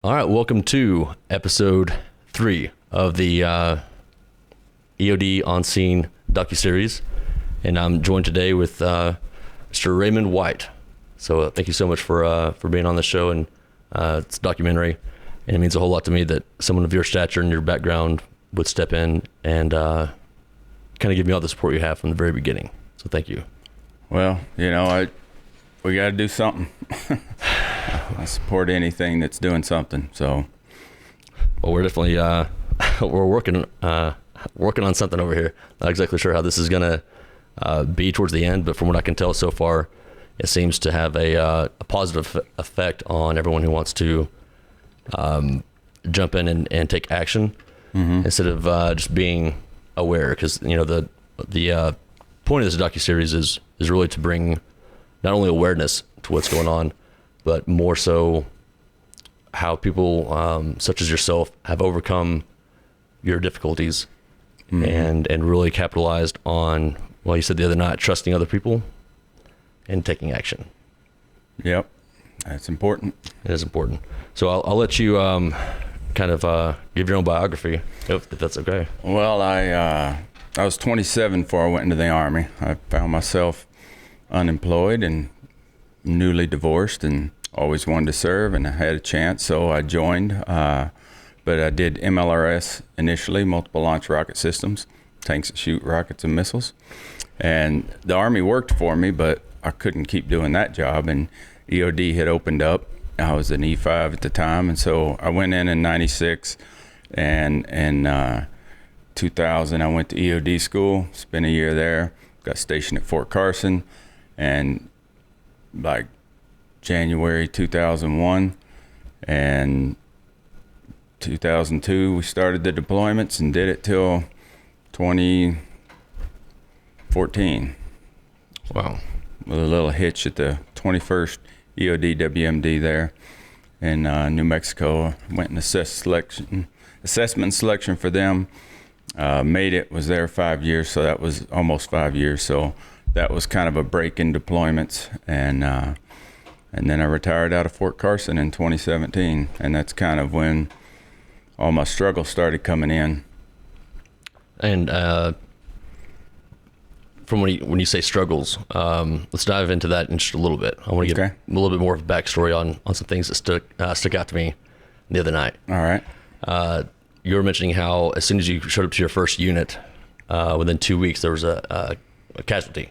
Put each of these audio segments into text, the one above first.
All right, welcome to episode 3 of the EOD On Scene docuseries, and I'm joined today with Mr. Raymond White. So thank you so much for being on the show, and it's a documentary, and it means a whole lot to me that someone of your stature and your background would step in and kind of give me all the support you have from the very beginning. So thank you. Well, we got to do something. I support anything that's doing something. So, well, we're definitely we're working on something over here. Not exactly sure how this is gonna be towards the end, but from what I can tell so far, it seems to have a positive effect on everyone who wants to jump in and take action instead of just being aware. Because the point of this docuseries is really to bring not only awareness to what's going on, but more so how people such as yourself have overcome your difficulties and really capitalized on, well, you said the other night, trusting other people and taking action. Yep, that's important. It is important. So I'll let you kind of give your own biography, if that's okay. Well, I was 27 before I went into the Army. I found myself unemployed and newly divorced and always wanted to serve, and I had a chance, so I joined. But I did MLRS initially, multiple launch rocket systems, tanks that shoot rockets and missiles. And the Army worked for me, but I couldn't keep doing that job, and EOD had opened up. I was an E5 at the time, and so I went in 96, and in 2000 I went to EOD school, spent a year there, got stationed at Fort Carson, and like January 2001 and 2002 we started the deployments and did it till 2014. Wow. With a little hitch at the 21st EOD WMD there in New Mexico. Went and assessment selection for them. Made it, was there 5 years, so that was almost 5 years. So that was kind of a break in deployments, and then I retired out of Fort Carson in 2017, and that's kind of when all my struggles started coming in. And from when you say struggles, let's dive into that in just a little bit. I want to get a little bit more of a backstory on some things that stuck out to me the other night. All right. You were mentioning how as soon as you showed up to your first unit, within 2 weeks there was a casualty.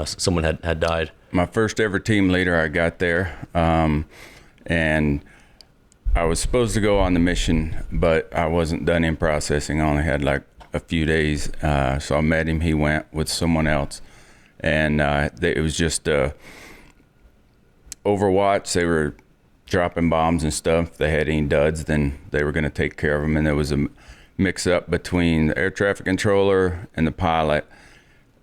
Someone had died. My first ever team leader, I got there, and I was supposed to go on the mission, but I wasn't done in processing. I only had like a few days, so I met him. He went with someone else, and it was just Overwatch. They were dropping bombs and stuff. If they had any duds, then they were going to take care of them, and there was a mix-up between the air traffic controller and the pilot,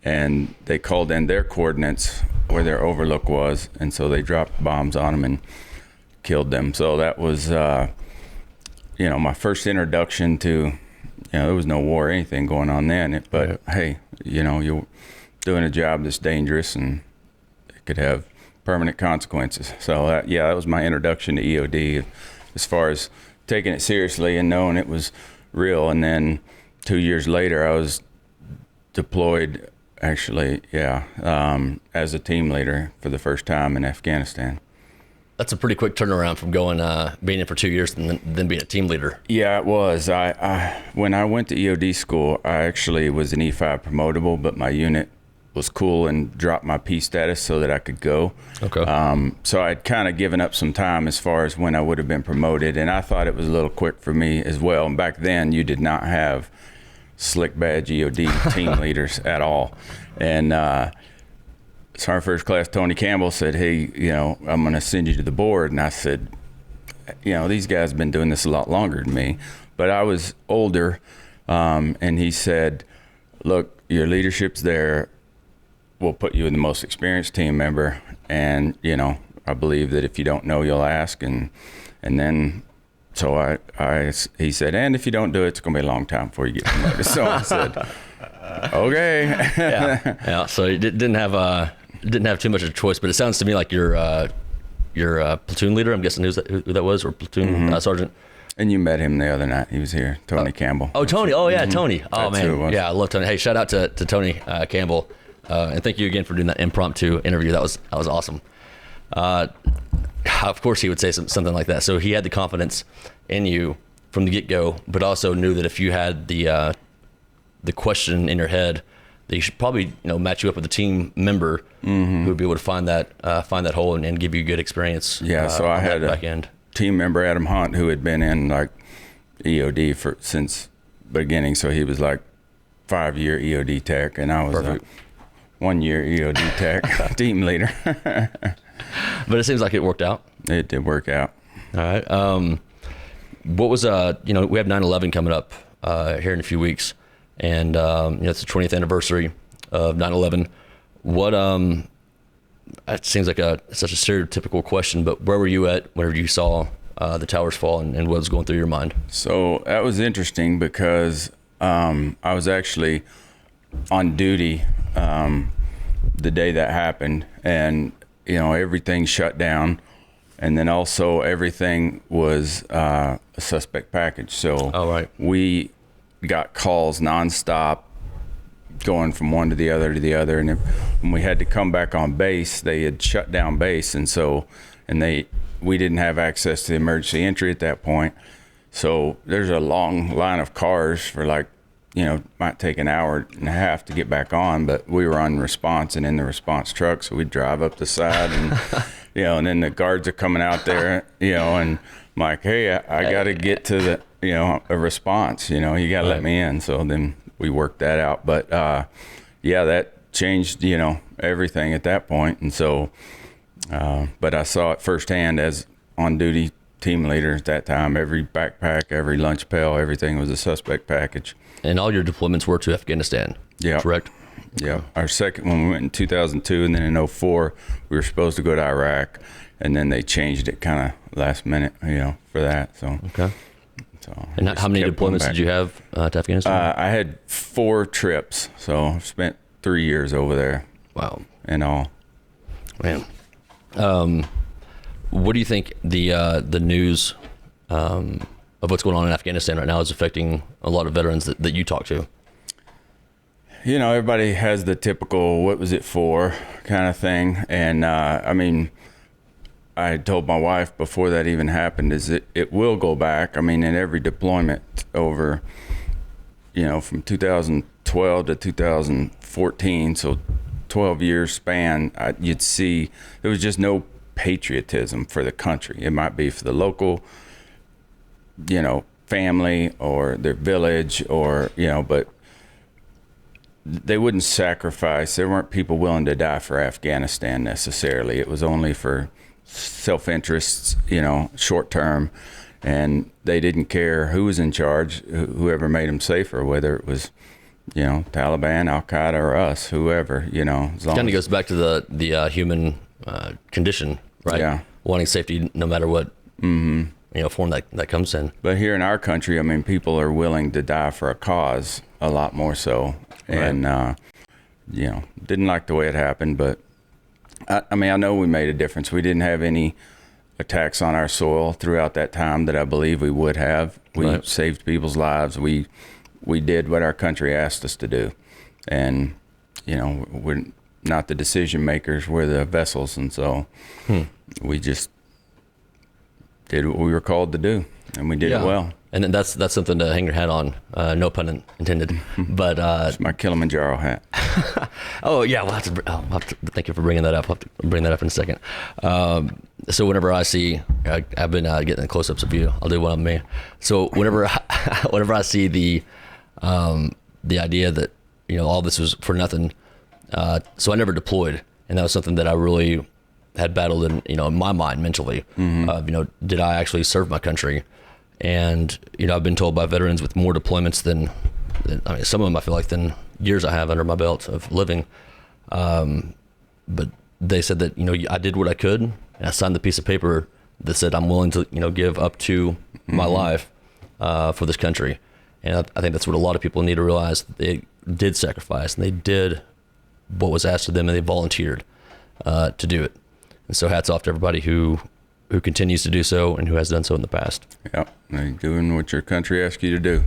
and they called in their coordinates where their overlook was, and so they dropped bombs on them and killed them. So that was my first introduction to, there was no war or anything going on then, but hey, you're doing a job that's dangerous and it could have permanent consequences. So that was my introduction to EOD as far as taking it seriously and knowing it was real. And then 2 years later I was deployed actually, as a team leader for the first time in Afghanistan. That's a pretty quick turnaround from being in for 2 years and then being a team leader. Yeah, it was. I when I went to EOD school, I actually was an E5 promotable, but my unit was cool and dropped my P status so that I could go. Okay. So I'd kind of given up some time as far as when I would have been promoted, and I thought it was a little quick for me as well. And back then, you did not have slick badge EOD team leaders at all. And Sergeant First Class Tony Campbell said, hey, I'm going to send you to the board. And I said, these guys have been doing this a lot longer than me. But I was older, and he said, look, your leadership's there. We'll put you in the most experienced team member. And, I believe that if you don't know, you'll ask. And then so he said, and if you don't do it, it's going to be a long time before you get promoted. So I said, okay. Yeah. So you didn't have too much of a choice, but it sounds to me like your your platoon leader. I'm guessing who that was, or platoon sergeant. And you met him the other night. He was here, Tony Campbell. Oh, Tony. Oh, yeah, Tony. Oh, That's who it man. was. Yeah, I love Tony. Hey, shout out to Tony Campbell. And thank you again for doing that impromptu interview. That was awesome. Of course, he would say something like that. So he had the confidence in you from the get-go, but also knew that if you had the question in your head, that you should probably match you up with a team member who would be able to find that hole and give you good experience. Yeah, so I had back end. Team member Adam Hunt, who had been in like EOD since beginning. So he was like 5-year EOD tech, and I was Perfect. 1-year EOD tech team leader. But it seems like it worked out. It did work out. All right. What was we have 9/11 coming up here in a few weeks, and it's the 20th anniversary of 9/11. What it seems like such a stereotypical question, but where were you at whenever you saw the towers fall, and what was going through your mind? So that was interesting because I was actually on duty the day that happened, and everything shut down, and then also everything was a suspect package. So we got calls nonstop, going from one to the other, and when we had to come back on base, they had shut down base, we didn't have access to the emergency entry at that point. So there's a long line of cars for might take an hour and a half to get back on, but we were on response and in the response truck, so we'd drive up the side and and then the guards are coming out there, and I'm like, hey, I got to get to the a response, you got to let me in. So then we worked that out, but that changed everything at that point. And so but I saw it firsthand as on duty team leader at that time. Every backpack, every lunch pail, everything was a suspect package. And all your deployments were to Afghanistan. Yeah. Correct? Yeah. Our second one, we went in 2002, and then in 2004, we were supposed to go to Iraq, and then they changed it kind of last minute, for that. So. Okay. So and how many deployments did you have to Afghanistan? I had 4 trips, so I've spent 3 years over there. Wow. In all. Man. What do you think the news of what's going on in Afghanistan right now is affecting a lot of veterans that you talk to? Everybody has the typical "what was it for" kind of thing, and I told my wife before that even happened is it will go back. In every deployment over, from 2012 to 2014, so 12 years span, you'd see there was just no patriotism for the country. It might be for the local, family or their village, or but they wouldn't sacrifice. There weren't people willing to die for Afghanistan necessarily. It was only for self-interests, short term, and they didn't care who was in charge, whoever made them safer, whether it was Taliban, Al-Qaeda, or us, whoever, as long Kind of as, goes back to the human condition, right? Yeah. Wanting safety no matter what form that comes in. But here in our country, people are willing to die for a cause a lot more so. And, didn't like the way it happened, but I know we made a difference. We didn't have any attacks on our soil throughout that time that I believe we would have. We saved people's lives. We did what our country asked us to do. And, we're not the decision makers, we're the vessels. And so we just did what we were called to do, and we did it well. And then that's something to hang your hat on, no pun intended. But it's my Kilimanjaro hat. Oh yeah, I'll have to thank you for bringing that up. I'll have to bring that up in a second. So whenever I see, I've been getting close-ups of you. I'll do one of me. So whenever I see the idea that all this was for nothing, so I never deployed, and that was something that I really had battled in my mind mentally. Did I actually serve my country? And I've been told by veterans with more deployments than some of them I feel like than years I have under my belt of living. But they said that I did what I could, and I signed the piece of paper that said I'm willing to give up to my life for this country. And I think that's what a lot of people need to realize. They did sacrifice, and they did what was asked of them, and they volunteered to do it. And so hats off to everybody who continues to do so and who has done so in the past. Yep, you're doing what your country asks you to do.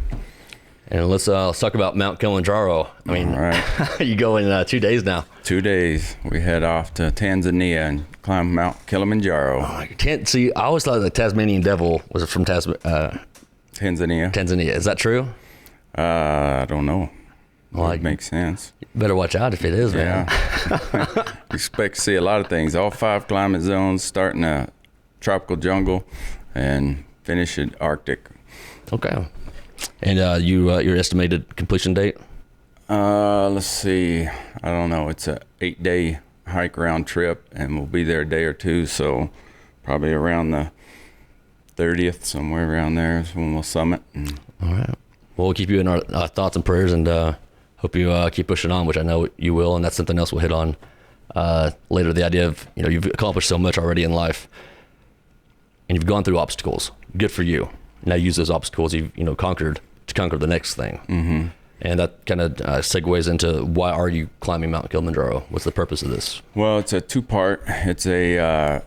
And let's talk about Mount Kilimanjaro. I mean, All right. you go in 2 days now. 2 days. We head off to Tanzania and climb Mount Kilimanjaro. I can't see. I always thought the Tasmanian devil was from Tanzania. Tanzania. Is that true? I don't know. Well, it makes sense. Better watch out if it is, man. Yeah. Expect to see a lot of things. All 5 climate zones, starting a tropical jungle and finish at Arctic. Okay. And your estimated completion date? Let's see. I don't know. It's a 8-day hike round trip, and we'll be there a day or two. So probably around the 30th, somewhere around there is when we'll summit. All right. Well, we'll keep you in our thoughts and prayers, and hope you keep pushing on, which I know you will. And that's something else we'll hit on later. The idea of, you've accomplished so much already in life, and you've gone through obstacles. Good for you. Now use those obstacles you've conquered to conquer the next thing. Mm-hmm. And that kind of segues into, why are you climbing Mount Kilimanjaro? What's the purpose of this? Well, it's a 2-part. It's a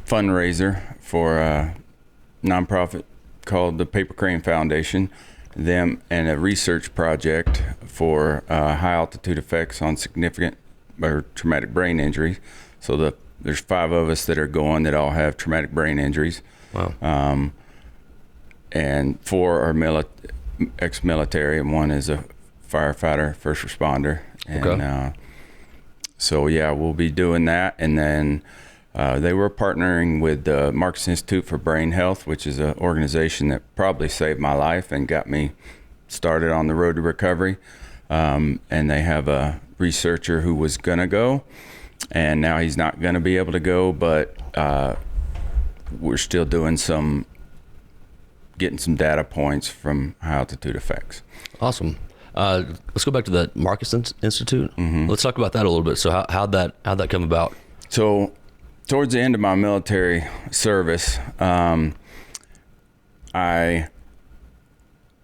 fundraiser for a nonprofit called the Paper Crane Foundation, and a research project for high altitude effects on significant or traumatic brain injuries. So there's 5 of us that are going that all have traumatic brain injuries. Wow. And 4 are ex-military, and 1 is a firefighter, first responder. And Okay. So yeah, we'll be doing that. And then they were partnering with the Marx Institute for Brain Health, which is an organization that probably saved my life and got me started on the road to recovery. And they have a researcher who was going to go, and now he's not going to be able to go, but we're still doing getting some data points from high altitude effects. Awesome. Let's go back to the Marcus Institute. Mm-hmm. Let's talk about that a little bit. So how'd that come about? So towards the end of my military service, I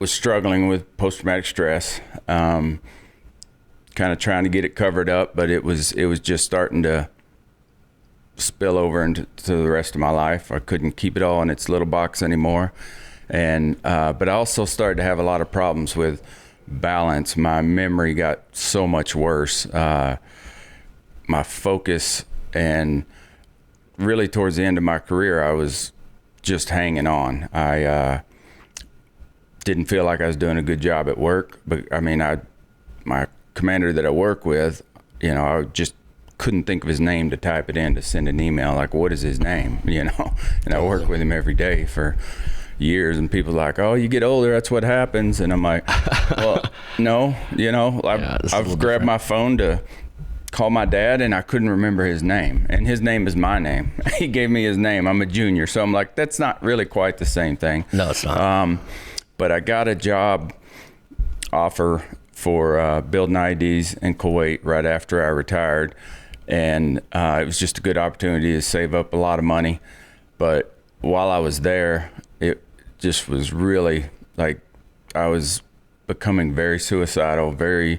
was struggling with post-traumatic stress, kind of trying to get it covered up, but it was just starting to spill over into the rest of my life. I couldn't keep it all in its little box anymore. And but I also started to have a lot of problems with balance. My memory got so much worse. My focus, and really towards the end of my career, I was just hanging on. I didn't feel like I was doing a good job at work, but I mean, my commander that I work with, I just couldn't think of his name to type it in to send an email. Like, what is his name? And I work with him every day for years, and people are like, oh, you get older, that's what happens. And I'm like, well, no, I've grabbed my phone to call my dad, and I couldn't remember his name, and his name is my name. He gave me his name. I'm a junior, so I'm like, that's not really quite the same thing. No, it's not. But I got a job offer for building IEDs in Kuwait right after I retired, and it was just a good opportunity to save up a lot of money. But while I was there, it just was really like I was becoming very suicidal, very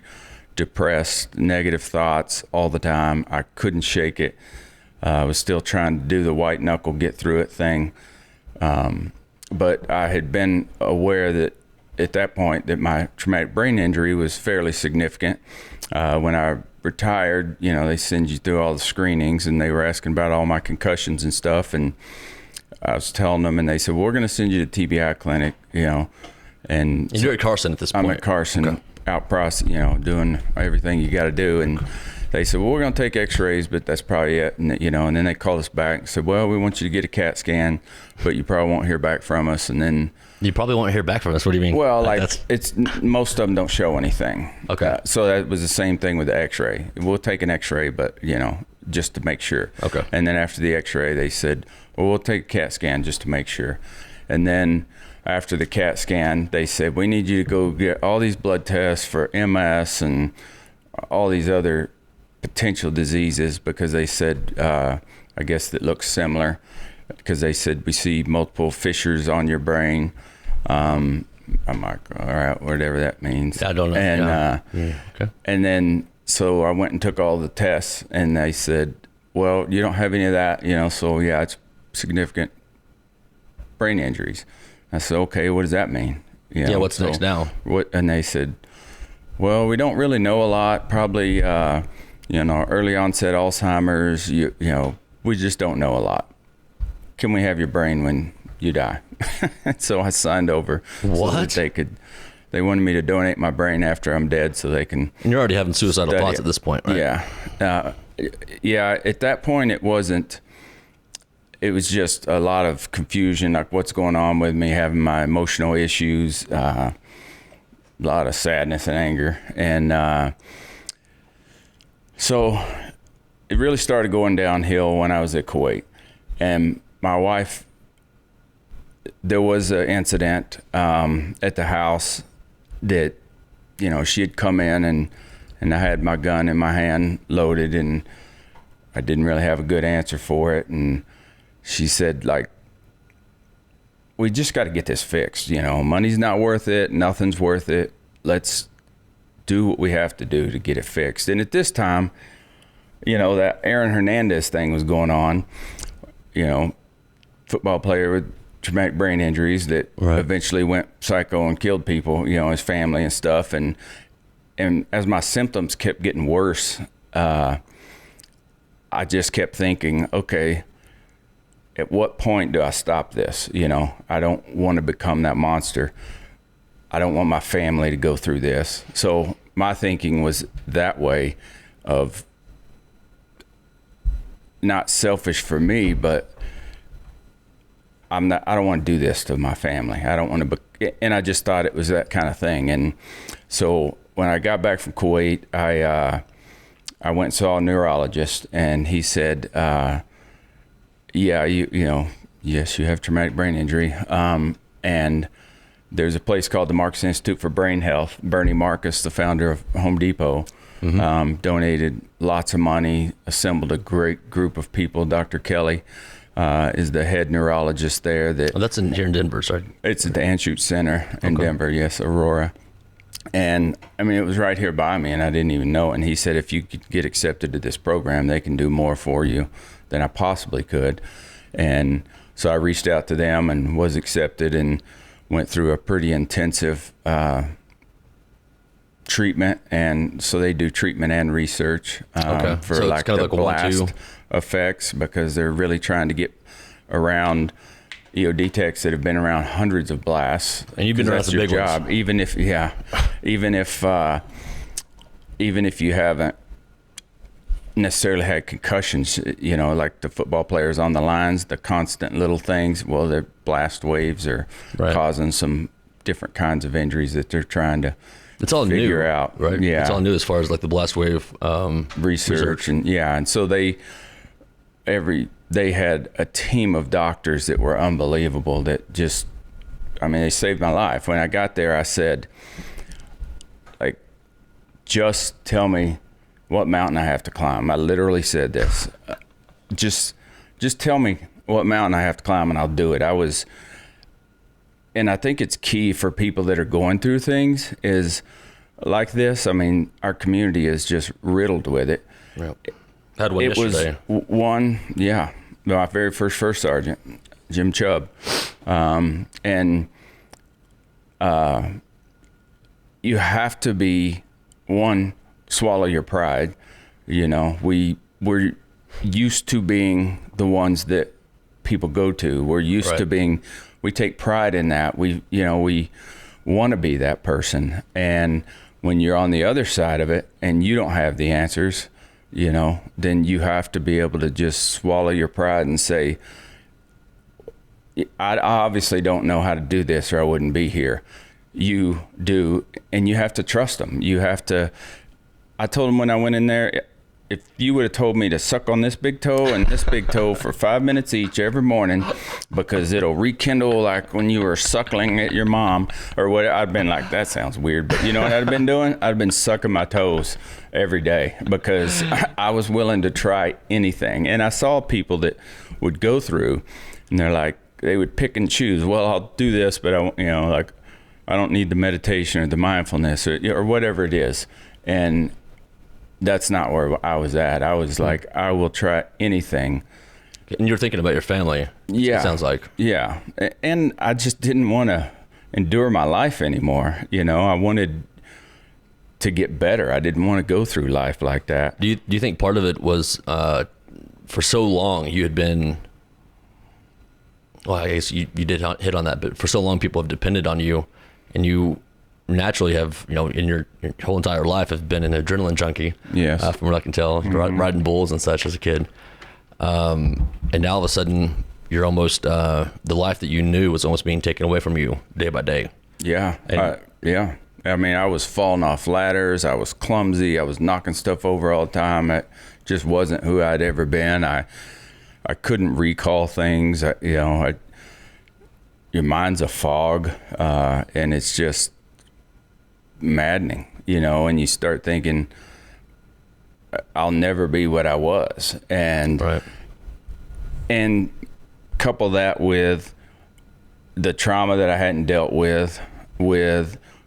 depressed, negative thoughts all the time. I couldn't shake it. I was still trying to do the white knuckle, get through it thing. But I had been aware that at that point that my traumatic brain injury was fairly significant. When I retired, they send you through all the screenings, and they were asking about all my concussions and stuff. And I was telling them, and they said, well, we're going to send you to TBI clinic, and you're at Carson at this point. I'm at Carson, Okay. out process, doing everything you got to do. And they said, well, we're going to take x-rays, but that's probably it. And, and then they called us back and said, well, we want you to get a CAT scan, but you probably won't hear back from us. And then You probably won't hear back from us. What do you mean? Well, it's most of them don't show anything. Okay. So that was the same thing with the x-ray. We'll take an x-ray, but just to make sure. Okay. And then after the x-ray, they said, well, we'll take a CAT scan just to make sure. And then after the CAT scan, they said, we need you to go get all these blood tests for MS and all these other potential diseases, because they said, I guess that looks similar, because they said, we see multiple fissures on your brain. I'm like, all right, whatever that means. I don't know. And, Okay. and then, so I went and took all the tests, and they said, well, you don't have any of that, so yeah, it's significant brain injuries. I said, okay, what does that mean? What's next now? And they said, well, we don't really know a lot. Probably, early onset Alzheimer's. We just don't know a lot. Can we have your brain when you die? So I signed over. What? So that they wanted me to donate my brain after I'm dead, so they can. And you're already having suicidal thoughts at this point, right? Yeah. At that point, it wasn't. It was just a lot of confusion, like what's going on with me, having my emotional issues, a lot of sadness and anger. And so it really started going downhill when I was at Kuwait. And my wife, there was an incident at the house that, she had come in and I had my gun in my hand loaded, and I didn't really have a good answer for it. And she said, like, we just got to get this fixed. Money's not worth it. Nothing's worth it. Let's do what we have to do to get it fixed. And at this time, that Aaron Hernandez thing was going on, football player with traumatic brain injuries that eventually went psycho and killed people, his family and stuff. And as my symptoms kept getting worse, I just kept thinking, okay, at what point do I stop this? I don't want to become that monster. I don't want my family to go through this. So my thinking was that way of not selfish for me, but I don't want to do this to my family. I don't want to and I just thought it was that kind of thing. And so when I got back from Kuwait, I went and saw a neurologist, and he said, yes, you have traumatic brain injury. And there's a place called the Marx Institute for Brain Health. Bernie Marcus, the founder of Home Depot, donated lots of money, assembled a great group of people. Dr. Kelly is the head neurologist there. That's here in Denver, sorry. It's at the Anschutz Center in Denver, yes, Aurora. And I mean, it was right here by me, and I didn't even know it. And he said, if you could get accepted to this program, they can do more for you than I possibly could. And so I reached out to them and was accepted, and went through a pretty intensive treatment. And so they do treatment and research for so like the blast effects, because they're really trying to get around EOD techs that have been around hundreds of blasts. And you've been around some big ones. Even if you haven't necessarily had concussions, like the football players on the lines, the constant little things, well, their blast waves are causing some different kinds of injuries that they're trying to figure out. Right? Yeah. It's all new as far as like the blast wave research. And so they had a team of doctors that were unbelievable, that just, they saved my life. When I got there, I said, like, just tell me what mountain I have to climb. I literally said this. Just tell me what mountain I have to climb and I'll do it. And I think it's key for people that are going through things is like this. Our community is just riddled with it. Yep. Had one yesterday. Was my very first sergeant, Jim Chubb. You have to be, swallow your pride. We're used to being the ones that people go to. We're used to being, we take pride in that. We want to be that person. And when you're on the other side of it and you don't have the answers, then you have to be able to just swallow your pride and say, I obviously don't know how to do this, or I wouldn't be here. You do, and you have to trust them. I told them when I went in there, if you would have told me to suck on this big toe and this big toe for 5 minutes each every morning, because it'll rekindle like when you were suckling at your mom or what, I'd been like, that sounds weird. But you know what I'd been doing? I'd been sucking my toes every day, because I was willing to try anything. And I saw people that would go through, and they're like, they would pick and choose. Well, I'll do this, but I don't need the meditation or the mindfulness or whatever it is. And that's not where I was at. I was like, I will try anything. And you're thinking about your family. Yeah. It sounds like. Yeah. And I just didn't want to endure my life anymore. You know, I wanted to get better. I didn't want to go through life like that. Do you think part of it was, for so long you had been, well, I guess you did hit on that, but for so long people have depended on you, and you naturally have, you know, in your whole entire life have been an adrenaline junkie. Yes. From what I can tell, riding bulls and such as a kid. And now all of a sudden you're almost, the life that you knew was almost being taken away from you day by day. Yeah. And, yeah. I mean, I was falling off ladders. I was clumsy. I was knocking stuff over all the time. It just wasn't who I'd ever been. I couldn't recall things. Your mind's a fog, and it's just maddening, you know, and you start thinking, I'll never be what I was. And, right. And couple that with the trauma that I hadn't dealt with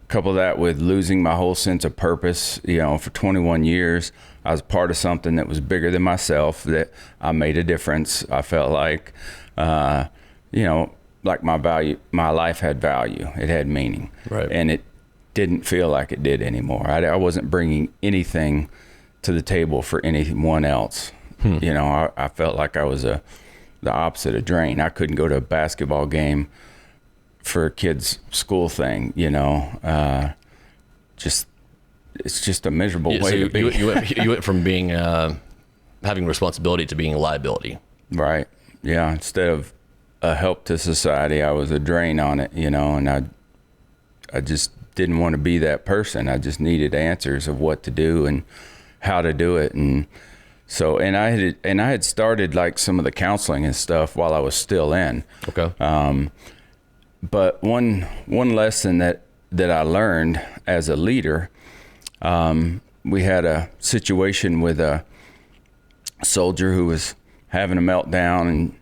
couple that with losing my whole sense of purpose. You know, for 21 years, I was part of something that was bigger than myself, that I made a difference. I felt like, like my life had value. It had meaning. Right. And it didn't feel like it did anymore. I wasn't bringing anything to the table for anyone else. You know, I felt like I was the opposite of drained. I couldn't go to a basketball game for a kid's school thing, you know. It's just a miserable way to be. You went from being having responsibility to being a liability. Right. Yeah. Instead of a help to society, I was a drain on it, you know, and I just didn't want to be that person. I just needed answers of what to do and how to do it. And so, and I had started like some of the counseling and stuff while I was still in. Okay. But one lesson that I learned as a leader, we had a situation with a soldier who was having a meltdown,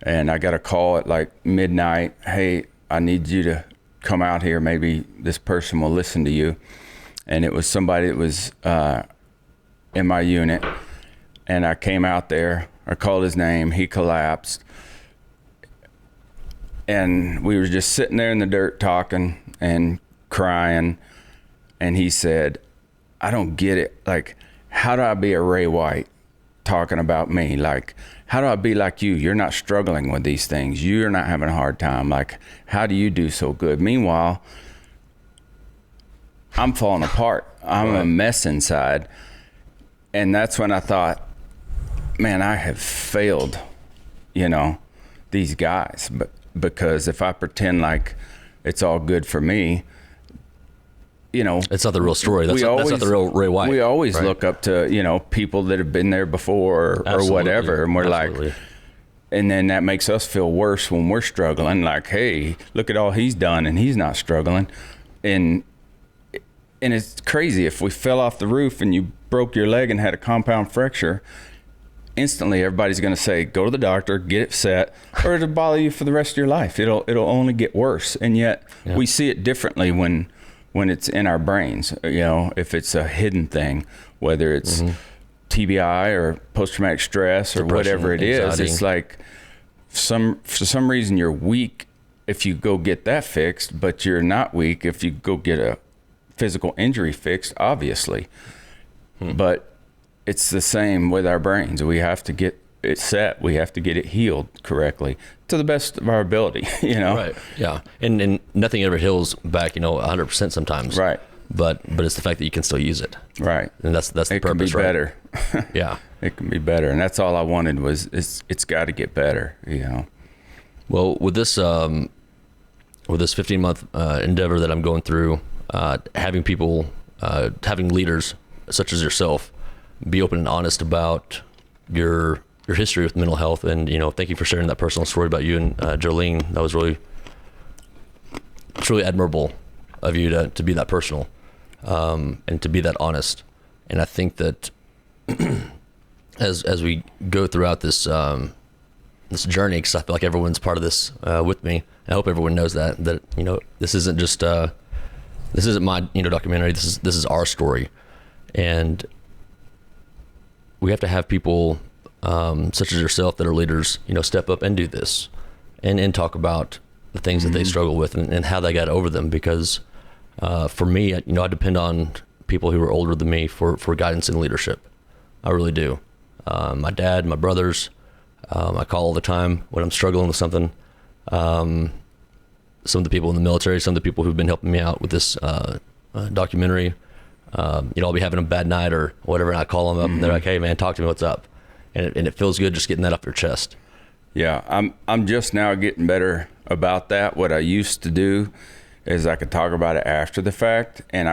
and I got a call at like midnight. Hey, I need you to come out here. Maybe this person will listen to you. And it was somebody that was in my unit. And I came out there. I called his name. He collapsed. And we were just sitting there in the dirt talking and crying. And he said, I don't get it. Like, how do I be a Ray White talking about me? Like, how do I be like you? You're not struggling with these things. You're not having a hard time. Like, how do you do so good? Meanwhile, I'm falling apart. I'm a mess inside. And that's when I thought, man, I have failed, you know, these guys. But because if I pretend like it's all good for me, you know, it's not the real story. That's not the real Ray White. We always look up to, you know, people that have been there before or whatever. And we're like, and then that makes us feel worse when we're struggling. Like, hey, look at all he's done and he's not struggling. And it's crazy. If we fell off the roof and you broke your leg and had a compound fracture, instantly everybody's going to say, go to the doctor, get it set, or it'll bother you for the rest of your life. It'll only get worse. And yet we see it differently when it's in our brains. You know, if it's a hidden thing, whether it's TBI or post-traumatic stress or depression, whatever it anxiety. is, it's like for some reason you're weak if you go get that fixed, but you're not weak if you go get a physical injury fixed, obviously. But it's the same with our brains. We have to get it set. We have to get it healed correctly to the best of our ability, you know? Right. Yeah. And nothing ever heals back, you know, 100% sometimes. Right. But it's the fact that you can still use it. Right. And that's the purpose, can be better. Yeah. It can be better. And that's all I wanted was it's got to get better, you know? Well, with this 15-month endeavor that I'm going through, having people, having leaders such as yourself be open and honest about your history with mental health, and, you know, thank you for sharing that personal story about you and Jolene. That was really admirable of you to be that personal, and to be that honest. And I think that as we go throughout this this journey, because I feel like everyone's part of this with me. I hope everyone knows that you know, this isn't just this isn't my, you know, documentary. This is our story, and we have to have people such as yourself that are leaders, step up and do this, and talk about the things that they struggle with and how they got over them. Because for me, I depend on people who are older than me for guidance and leadership. I really do. My dad, my brothers, I call all the time when I'm struggling with something. Some of the people in the military, some of the people who've been helping me out with this documentary, I'll be having a bad night or whatever, and I call them up and they're like, "Hey man, talk to me, what's up?" And it feels good just getting that off your chest. Yeah, I'm just now getting better about that. What I used to do is I could talk about it after the fact, and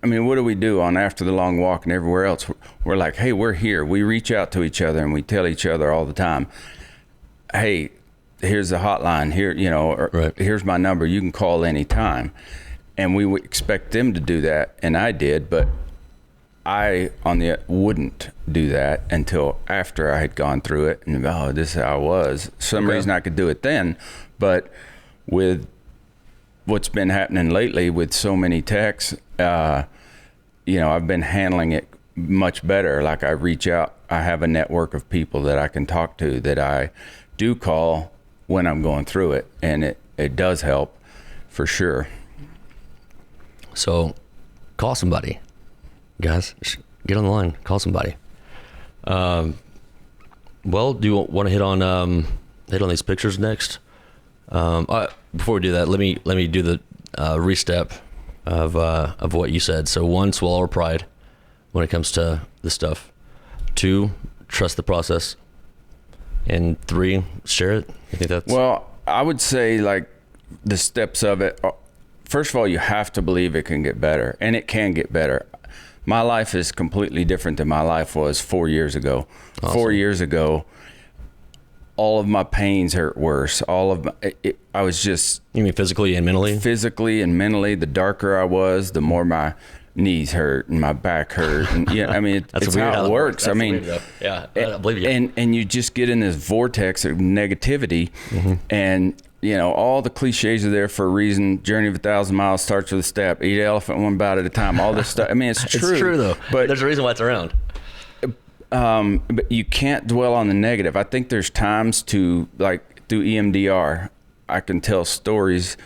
what do we do on After the Long Walk and everywhere else? We're like, hey, we're here. We reach out to each other and we tell each other all the time, hey, here's the hotline here, Right. Here's my number. You can call anytime. And we would expect them to do that, and I did, but I wouldn't do that until after I had gone through it, and this is how I was. Some reason I could do it then, but with what's been happening lately with so many texts, I've been handling it much better. Like I reach out, I have a network of people that I can talk to that I do call when I'm going through it, and it does help for sure. So call somebody, guys. Get on the line. Call somebody. Well, do you want to hit on these pictures next? Before we do that, let me do the re-step of what you said. So 1, swallow our pride when it comes to this stuff. 2, trust the process. And 3, share it. You think that's... Well, I would say like the steps of it. First of all, you have to believe it can get better, and it can get better. My life is completely different than my life was 4 years ago. Awesome. 4 years ago, all of my pains hurt worse. I was just... You mean physically and mentally? Physically and mentally, the darker I was, the more my knees hurt and my back hurt. And it's how it works. I believe you. And you just get in this vortex of negativity, and all the cliches are there for a reason. Journey of 1,000 miles starts with a step. Eat an elephant one bite at a time. All this stuff. It's true. It's true though. But there's a reason why it's around. But you can't dwell on the negative. I think there's times to, like through EMDR, I can tell stories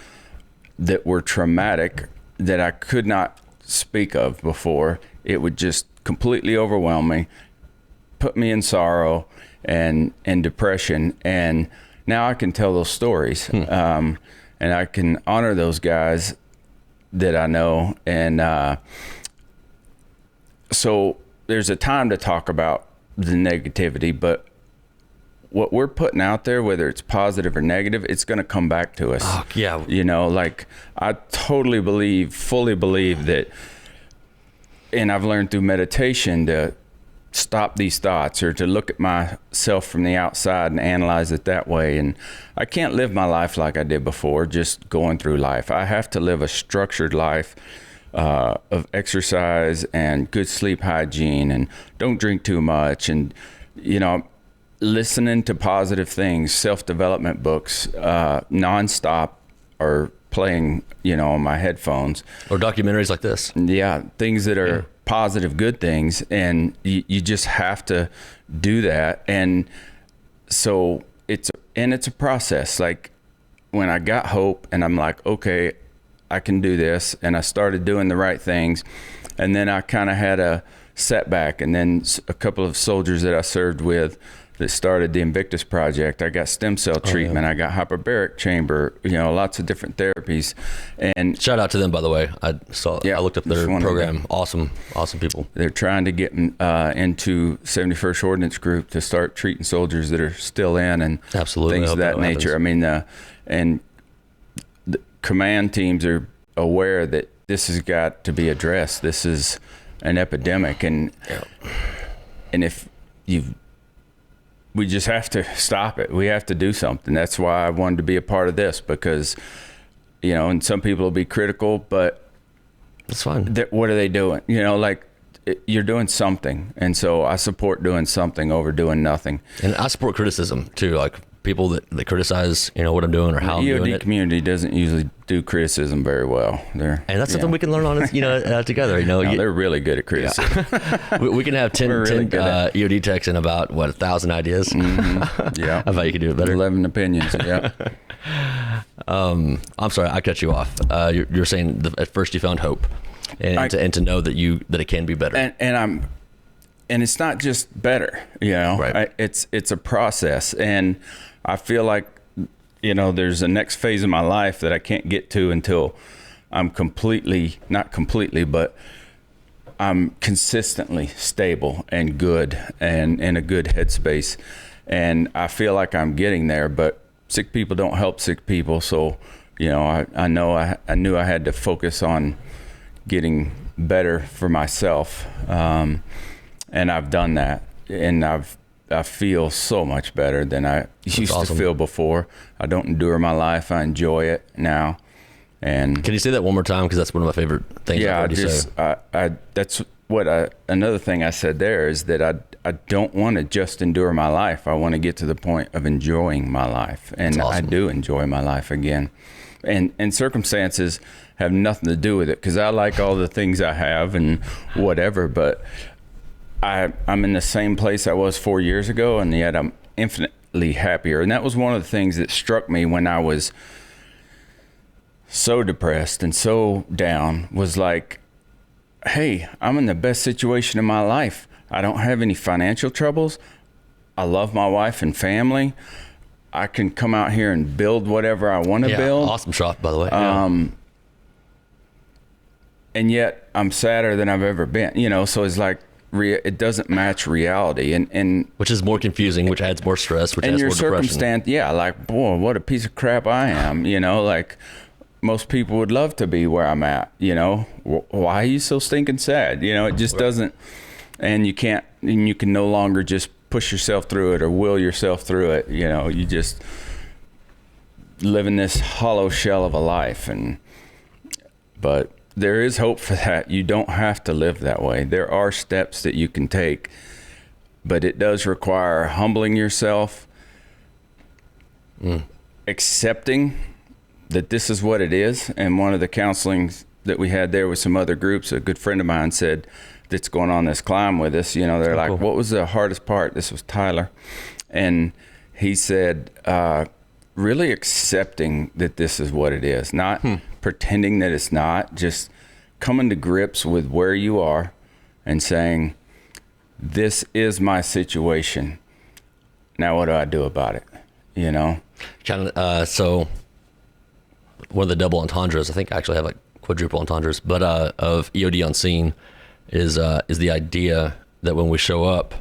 that were traumatic that I could not speak of before. It would just completely overwhelm me, put me in sorrow and depression. And now I can tell those stories, and I can honor those guys that I know. And so there's a time to talk about the negativity, but what we're putting out there, whether it's positive or negative, it's going to come back to us. Oh, yeah. I totally fully believe that, and I've learned through meditation to stop these thoughts or to look at myself from the outside and analyze it that way. And I can't live my life like I did before, just going through life. I have to live a structured life of exercise and good sleep hygiene, and don't drink too much, and listening to positive things, self-development books, nonstop, or playing on my headphones, or documentaries like this. Things that are positive, good things, and you just have to do that. And so it's a process. Like when I got hope and I'm like, okay, I can do this, and I started doing the right things, and then I kind of had a setback, and then a couple of soldiers that I served with that started the Invictus Project. I got stem cell treatment. I got hyperbaric chamber, lots of different therapies. And shout out to them, by the way. I looked up their program. Awesome people. They're trying to get into 71st Ordnance Group to start treating soldiers that are still in, and absolutely things of that nature. Happens. And the command teams are aware that this has got to be addressed. This is an epidemic, and if we just have to stop it. We have to do something. That's why I wanted to be a part of this, because, and some people will be critical, but that's fine. What are they doing? You're doing something. And so I support doing something over doing nothing. And I support criticism too. Like, people that criticize, what I'm doing or how I'm the doing EOD it. community doesn't usually do criticism very well. And that's something we can learn on, together. No, they're really good at criticism. Yeah. we can have 10 EOD texts and about 1,000 ideas. Mm-hmm. Yeah, of how you can do it better. 11 opinions. Yeah. I'm sorry, I cut you off. You're saying at first you found hope, and to know that it can be better. And it's not just better, Right. It's a process, and I feel like, there's a next phase of my life that I can't get to until I'm not completely, but I'm consistently stable and good and in a good headspace. And I feel like I'm getting there, but sick people don't help sick people. So, I knew I had to focus on getting better for myself. And I've done that, and I feel so much better than I used to feel before. I don't endure my life. I enjoy it now. And can you say that one more time? Because that's one of my favorite things. Yeah, I've heard you say. That's what another thing I said there is that I don't want to just endure my life. I want to get to the point of enjoying my life. And I do enjoy my life again. And circumstances have nothing to do with it, because I like all the things I have and whatever, but I'm in the same place I was 4 years ago, and yet I'm infinitely happier. And that was one of the things that struck me when I was so depressed and so down, was like, hey, I'm in the best situation of my life. I don't have any financial troubles. I love my wife and family. I can come out here and build whatever I want to build. Awesome shot, by the way. And yet I'm sadder than I've ever been, so it's like, it doesn't match reality, and which is more confusing, which adds more stress, which adds more depression. And your circumstance, like, boy, what a piece of crap I am, like most people would love to be where I'm at, why are you so stinking sad? It just doesn't, and you can no longer just push yourself through it or will yourself through it, you just live in this hollow shell of a life. But there is hope for that. You don't have to live that way. There are steps that you can take, but it does require humbling yourself, accepting that this is what it is. And one of the counselings that we had there with some other groups, a good friend of mine said, that's going on this climb with us, they're like, cool. What was the hardest part? This was Tyler. And he said, really accepting that this is what it is, not pretending that it's not, just coming to grips with where you are and saying, this is my situation. Now what do I do about it? So one of the double entendres, I think I actually have like quadruple entendres, but of EOD on scene is the idea that when we show up,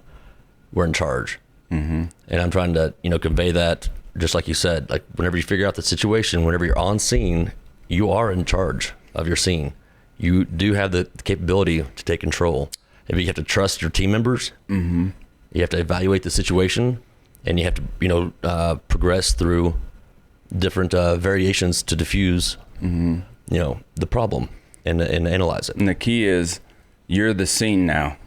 we're in charge. Mm-hmm. And I'm trying to convey that, just like you said, like whenever you figure out the situation, whenever you're on scene, you are in charge of your scene. You do have the capability to take control. If you have to trust your team members, you have to evaluate the situation, and you have to progress through different variations to diffuse the problem and analyze it. And the key is, you're the scene now.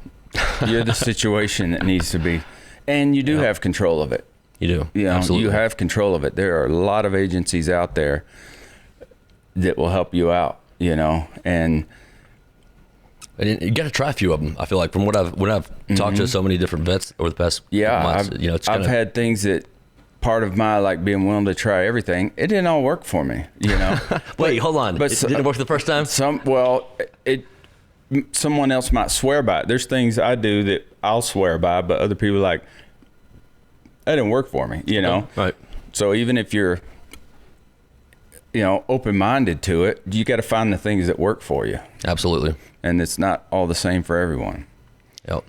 You're the situation that needs to be, and you do have control of it. You do. Absolutely. You have control of it. There are a lot of agencies out there that will help you out, and you got to try a few of them. I feel like when I've talked to so many different vets over the past months, I've had things that part of my like being willing to try everything. It didn't all work for me, Wait, hold on. But it didn't work the first time? Someone else might swear by it. There's things I do that I'll swear by, but other people are like, that didn't work for me, Right. So even if you're, open-minded to it, you got to find the things that work for you. Absolutely. And it's not all the same for everyone. Yep.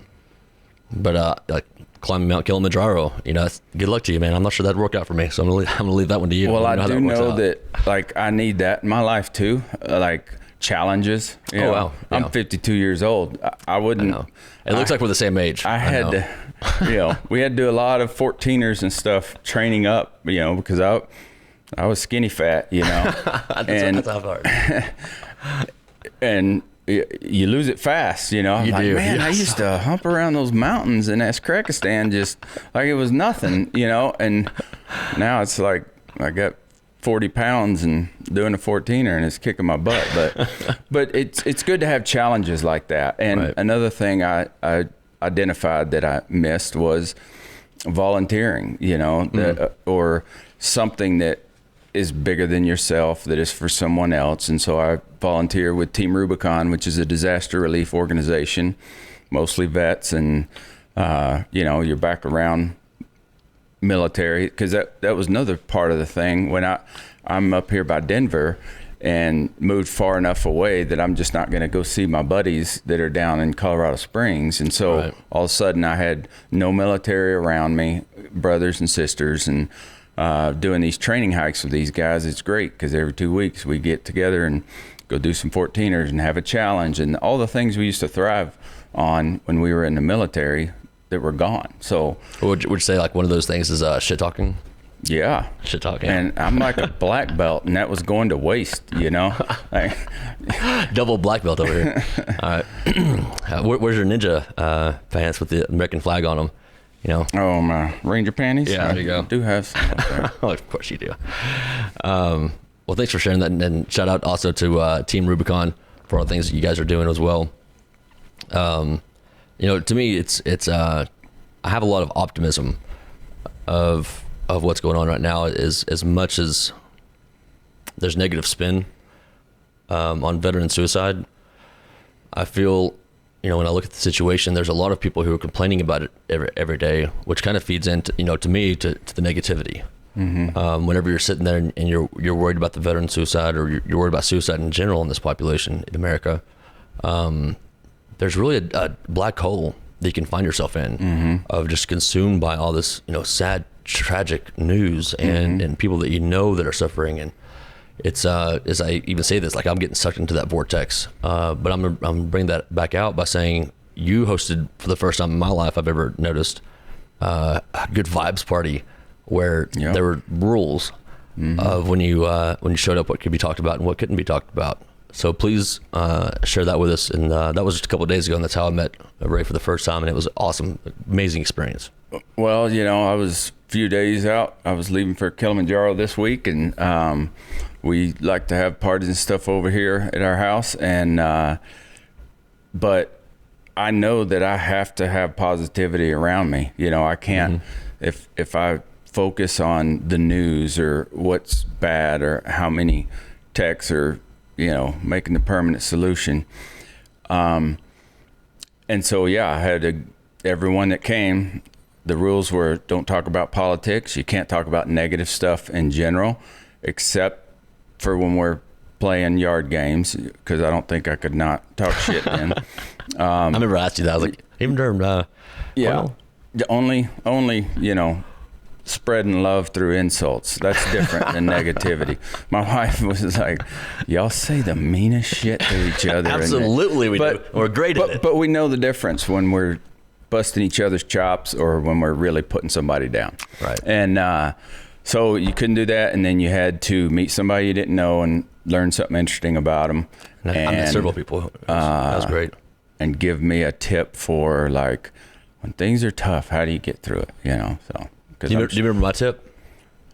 But like climbing Mount Kilimanjaro, good luck to you, man. I'm not sure that'd work out for me, so I'm gonna leave that one to you. Well, I do know that like I need that in my life too, like challenges. Oh wow! Yeah. I'm 52 years old. I wouldn't. It looks like we're the same age. I had to, we had to do a lot of 14ers and stuff training up, because I was skinny fat, that's hard. And you lose it fast, you know. I'm like, do, man, yes. I used to hump around those mountains in Uzbekistan just like it was nothing, you know. And now it's like I got 40 pounds and doing a 14er and it's kicking my butt. But it's good to have challenges like that. And Right. another thing I identified that I missed was volunteering, you know, or something that is bigger than yourself, that is for someone else. And so I volunteer with Team Rubicon, which is a disaster relief organization, mostly vets, and you know, you're back around military, because that was another part of the thing. When I'm up here by Denver and moved far enough away that I'm just not going to go see my buddies that are down in Colorado Springs. And so Right. all of a sudden I had no military around me, brothers and sisters, and doing these training hikes with these guys. It's great because every 2 weeks we get together and go do some 14ers and have a challenge, and all the things we used to thrive on when we were in the military that were gone. So Would you say like one of those things is shit talking? yeah. Shit talking. And I'm like a black belt, and that was going to waste, you know. Like, Double black belt over here. All right. Where's your ninja pants with the American flag on them? You know. oh, my Ranger panties. Yeah, there you go. I do have some up there. Oh, of course you do. Well, thanks for sharing that, and shout out also to Team Rubicon for all the things that you guys are doing as well. You know, to me, it's I have a lot of optimism of what's going on right now. Is as much as there's negative spin on veteran suicide, I feel, you know, when I look at the situation, there's a lot of people who are complaining about it every day, which kind of feeds into, you know, to me, to the negativity. Mm-hmm. Whenever you're sitting there and you're worried about the veteran suicide, or you're worried about suicide in general in this population in America, there's really a black hole that you can find yourself in, of just consumed by all this, you know, sad, tragic news and people that you know that are suffering. And it's as I even say this, like I'm getting sucked into that vortex. But I'm gonna bring that back out by saying you hosted for the first time in my life I've ever noticed a good vibes party where Yep. there were rules of when you showed up, what could be talked about and what couldn't be talked about. So please share that with us. And that was just a couple of days ago, and that's how I met Ray for the first time, and it was awesome, amazing experience. Well, you know, I was a few days out. I was leaving for Kilimanjaro this week, and we like to have parties and stuff over here at our house. And but I know that I have to have positivity around me. You know, I can't if I focus on the news or what's bad or how many techs are, you know, making the permanent solution. And so, yeah, I had everyone that came, the rules were don't talk about politics. You can't talk about negative stuff in general, except for when we're playing yard games, because I don't think I could not talk shit then. I remember I asked you that. I was like, even during, Yeah. well, Only, you know, spreading love through insults. That's different than negativity. My wife was like, y'all say the meanest shit to each other. absolutely we do. We're great at it. But we know the difference when we're busting each other's chops or when we're really putting somebody down. Right. And so you couldn't do that, and then you had to meet somebody you didn't know and learn something interesting about them. I met several people. That was great. And give me a tip for, like, when things are tough, how do you get through it? You know, so. Do you remember my tip?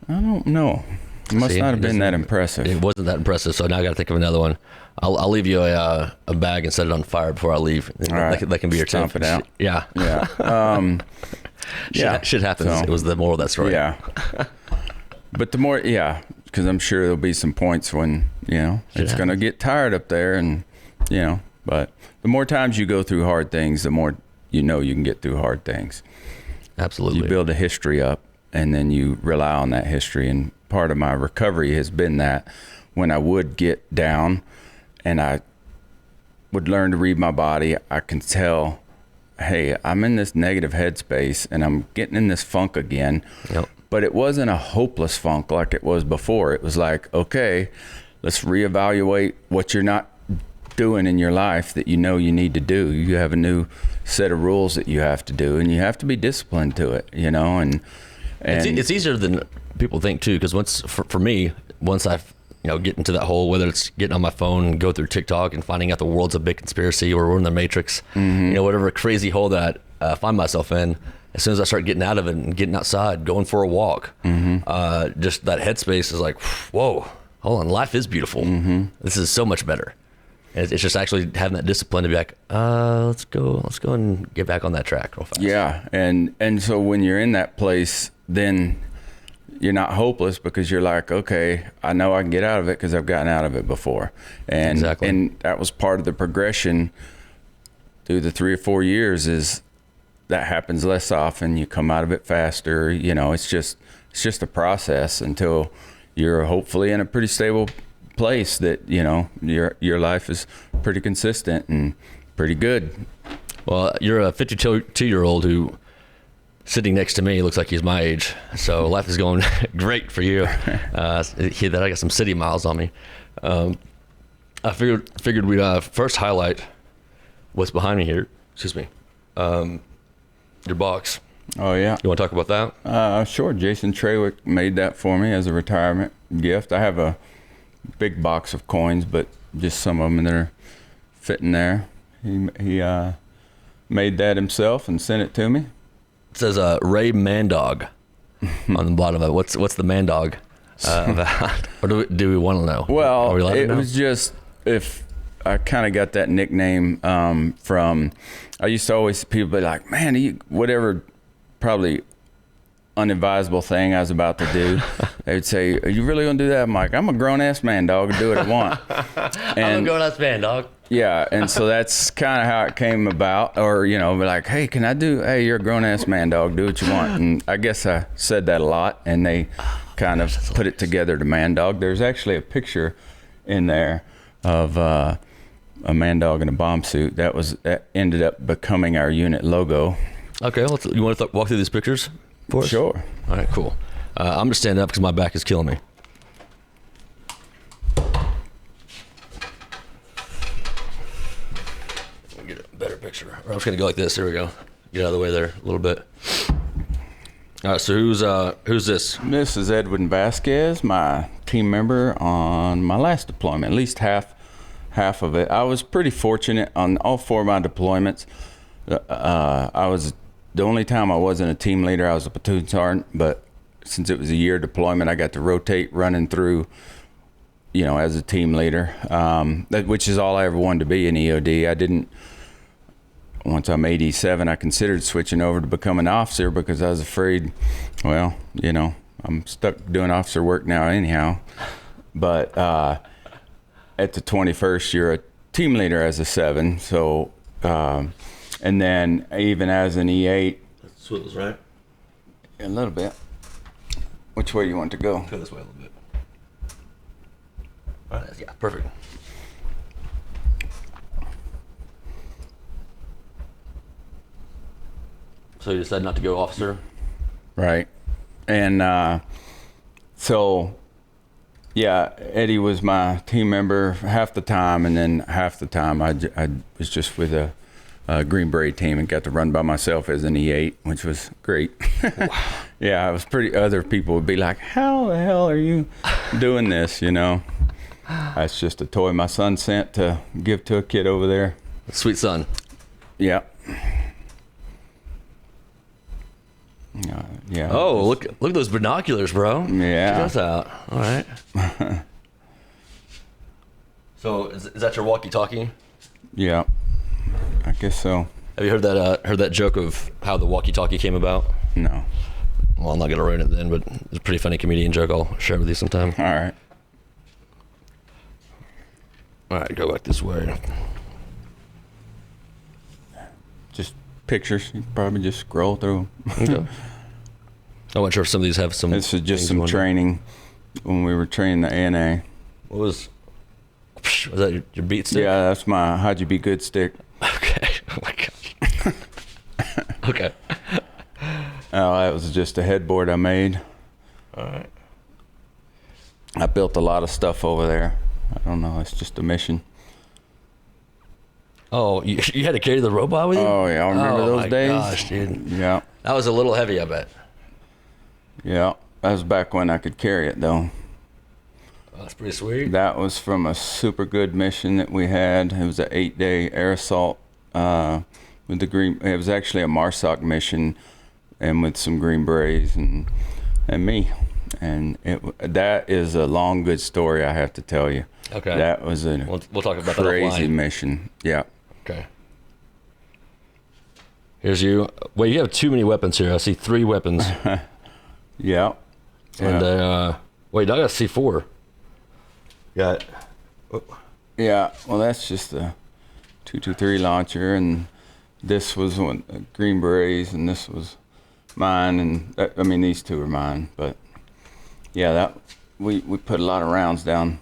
I don't know. It must not have been that It impressive. wasn't that impressive, so now I got to think of another one. I'll leave you a bag and set it on fire before I leave. All right. That can be your tip. Stomp it out. Yeah. Yeah. Shit happens. So, it was the moral of that story. Yeah. But the more, because I'm sure there'll be some points when, you know, it's going to get tired up there, and, you know, but the more times you go through hard things, the more you know you can get through hard things. Absolutely. You build a history up, and then you rely on that history. And part of my recovery has been that when I would get down and I would learn to read my body, I can tell, hey, I'm in this negative headspace and I'm getting in this funk again. Yep. But it wasn't a hopeless funk like it was before. It was like, okay, let's reevaluate what you're not doing in your life that you know you need to do. You have a new set of rules that you have to do, and you have to be disciplined to it, you know. And it's easier than people think too, because for me, once I get into that hole, whether it's getting on my phone and go through TikTok and finding out the world's a big conspiracy or we're in the Matrix, whatever crazy hole that I find myself in, as soon as I start getting out of it and getting outside, going for a walk, just that headspace is like, whoa, hold on, life is beautiful. This is so much better. And it's just actually having that discipline to be like, let's go and get back on that track real fast. Yeah, and so when you're in that place, then you're not hopeless because you're like, okay, I know I can get out of it because I've gotten out of it before. And Exactly. And that was part of the progression through the 3 or 4 years is that happens less often. You come out of it faster. It's just a process until you're hopefully in a pretty stable place that, your life is pretty consistent and pretty good. Well, you're a 52-year-old who sitting next to me looks like he's my age, so life is going great for you. I got some city miles on me. I figured we'd first highlight what's behind me here. Excuse me. Your box. Oh yeah. You want to talk about that? Sure. Jason Trawick made that for me as a retirement gift. I have a big box of coins, but just some of them that are fitting there. He made that himself and sent it to me. It says Ray Mandog on the bottom of it. What's the Mandog about? Or do we want to know? Well, Are we allowed to it know? was just if I kind of got that nickname from. I used to always people be like, man, whatever probably unadvisable thing I was about to do, they would say, are you really gonna do that? I'm like, I'm a grown ass man, dog, and do what I want. I'm a grown-ass man, dog. Yeah, and so that's kind of how it came about. Or, be like, hey, you're a grown-ass man, dog, do what you want. And I guess I said that a lot, and they kind of put it together to Man Dog. There's actually a picture in there of a man dog in a bomb suit. That ended up becoming our unit logo. Okay, you want to walk through these pictures for us? Sure. All right, cool. I'm just standing up because my back is killing me. Get a better picture. Or I'm just gonna go like this. There we go. Get out of the way there a little bit. All right. So who's this? This is Edwin Vasquez, my team member on my last deployment. At least half of it. I was pretty fortunate on all 4 of my deployments. I was the only time I wasn't a team leader. I was a platoon sergeant, but since it was a year deployment, I got to rotate running through, as a team leader, which is all I ever wanted to be in EOD. Once I'm 87, I considered switching over to become an officer because I was afraid, well, I'm stuck doing officer work now anyhow. But at the 21st, you're a team leader as a 7. So, and then even as an E8. Swivels, right? A little bit. Which way you want to go? Go this way a little bit. All right, yeah, perfect. So you decided not to go officer? Right. And so, yeah, Eddie was my team member half the time, and then half the time I was just with a Green Beret team and got to run by myself as an E8, which was great. Wow. Yeah, I was other people would be like, how the hell are you doing this, That's just a toy my son sent to give to a kid over there. Sweet son. Yeah. Yeah. Oh, look at those binoculars, bro. Yeah. Check those out. All right. So is that your walkie-talkie? Yeah. I guess so. Have you heard that joke of how the walkie-talkie came about? No. Well, I'm not gonna ruin it then, but it's a pretty funny comedian joke. I'll share it with you sometime. All right. All right, go back this way. Just pictures. You probably just scroll through. Okay. I wasn't sure if some of these have some. This is just things some going on. training when we were training the ANA. What was that your beat stick? Yeah, that's my How'd You Be Good stick. Okay. Oh my gosh. Okay. Oh, that was just a headboard I made. All right. I built a lot of stuff over there. I don't know. It's just a mission. Oh, you had to carry the robot with you? Oh, yeah. I remember those days. Oh, my gosh, dude. Yeah. That was a little heavy, I bet. Yeah. That was back when I could carry it, though. That's pretty sweet. That was from a super good mission that we had. It was an 8-day air assault with the Green. It was actually a MARSOC mission, and with some Green Berets and me. And that is a long, good story I have to tell you. Okay. That was a we'll talk about crazy that mission. Yeah. Okay. Here's you. Wait, you have too many weapons here. I see 3 weapons. Yeah. And wait, now I got C4. Got. Oh. Yeah. Well, that's just a 223 launcher, and this was one Green Berets, and this was mine, and I mean these 2 are mine, but yeah, that we put a lot of rounds down.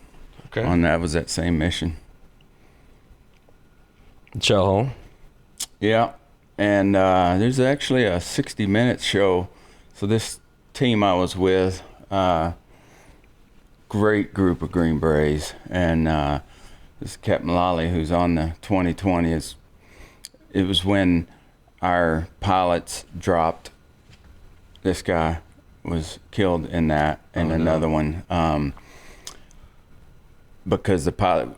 Okay. On that was that same mission. Chow hole. Yeah. And there's actually a 60-minute show. So this team I was with, great group of Green Berets, and this Captain Lally, who's on the 2020, it was when our pilots dropped. This guy was killed in that, and another one, because the pilot.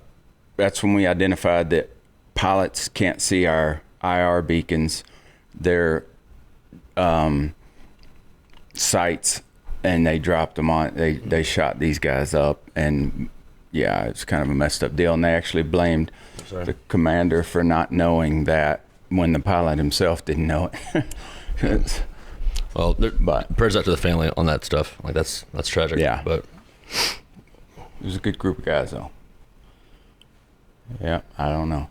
That's when we identified that pilots can't see our IR beacons, their sights, and they dropped them on. They shot these guys up, and yeah, it's kind of a messed up deal. And they actually blamed the commander for not knowing that when the pilot himself didn't know it. Well, but prayers out to the family on that stuff. Like that's tragic. Yeah, but it was a good group of guys, though. Yeah, I don't know.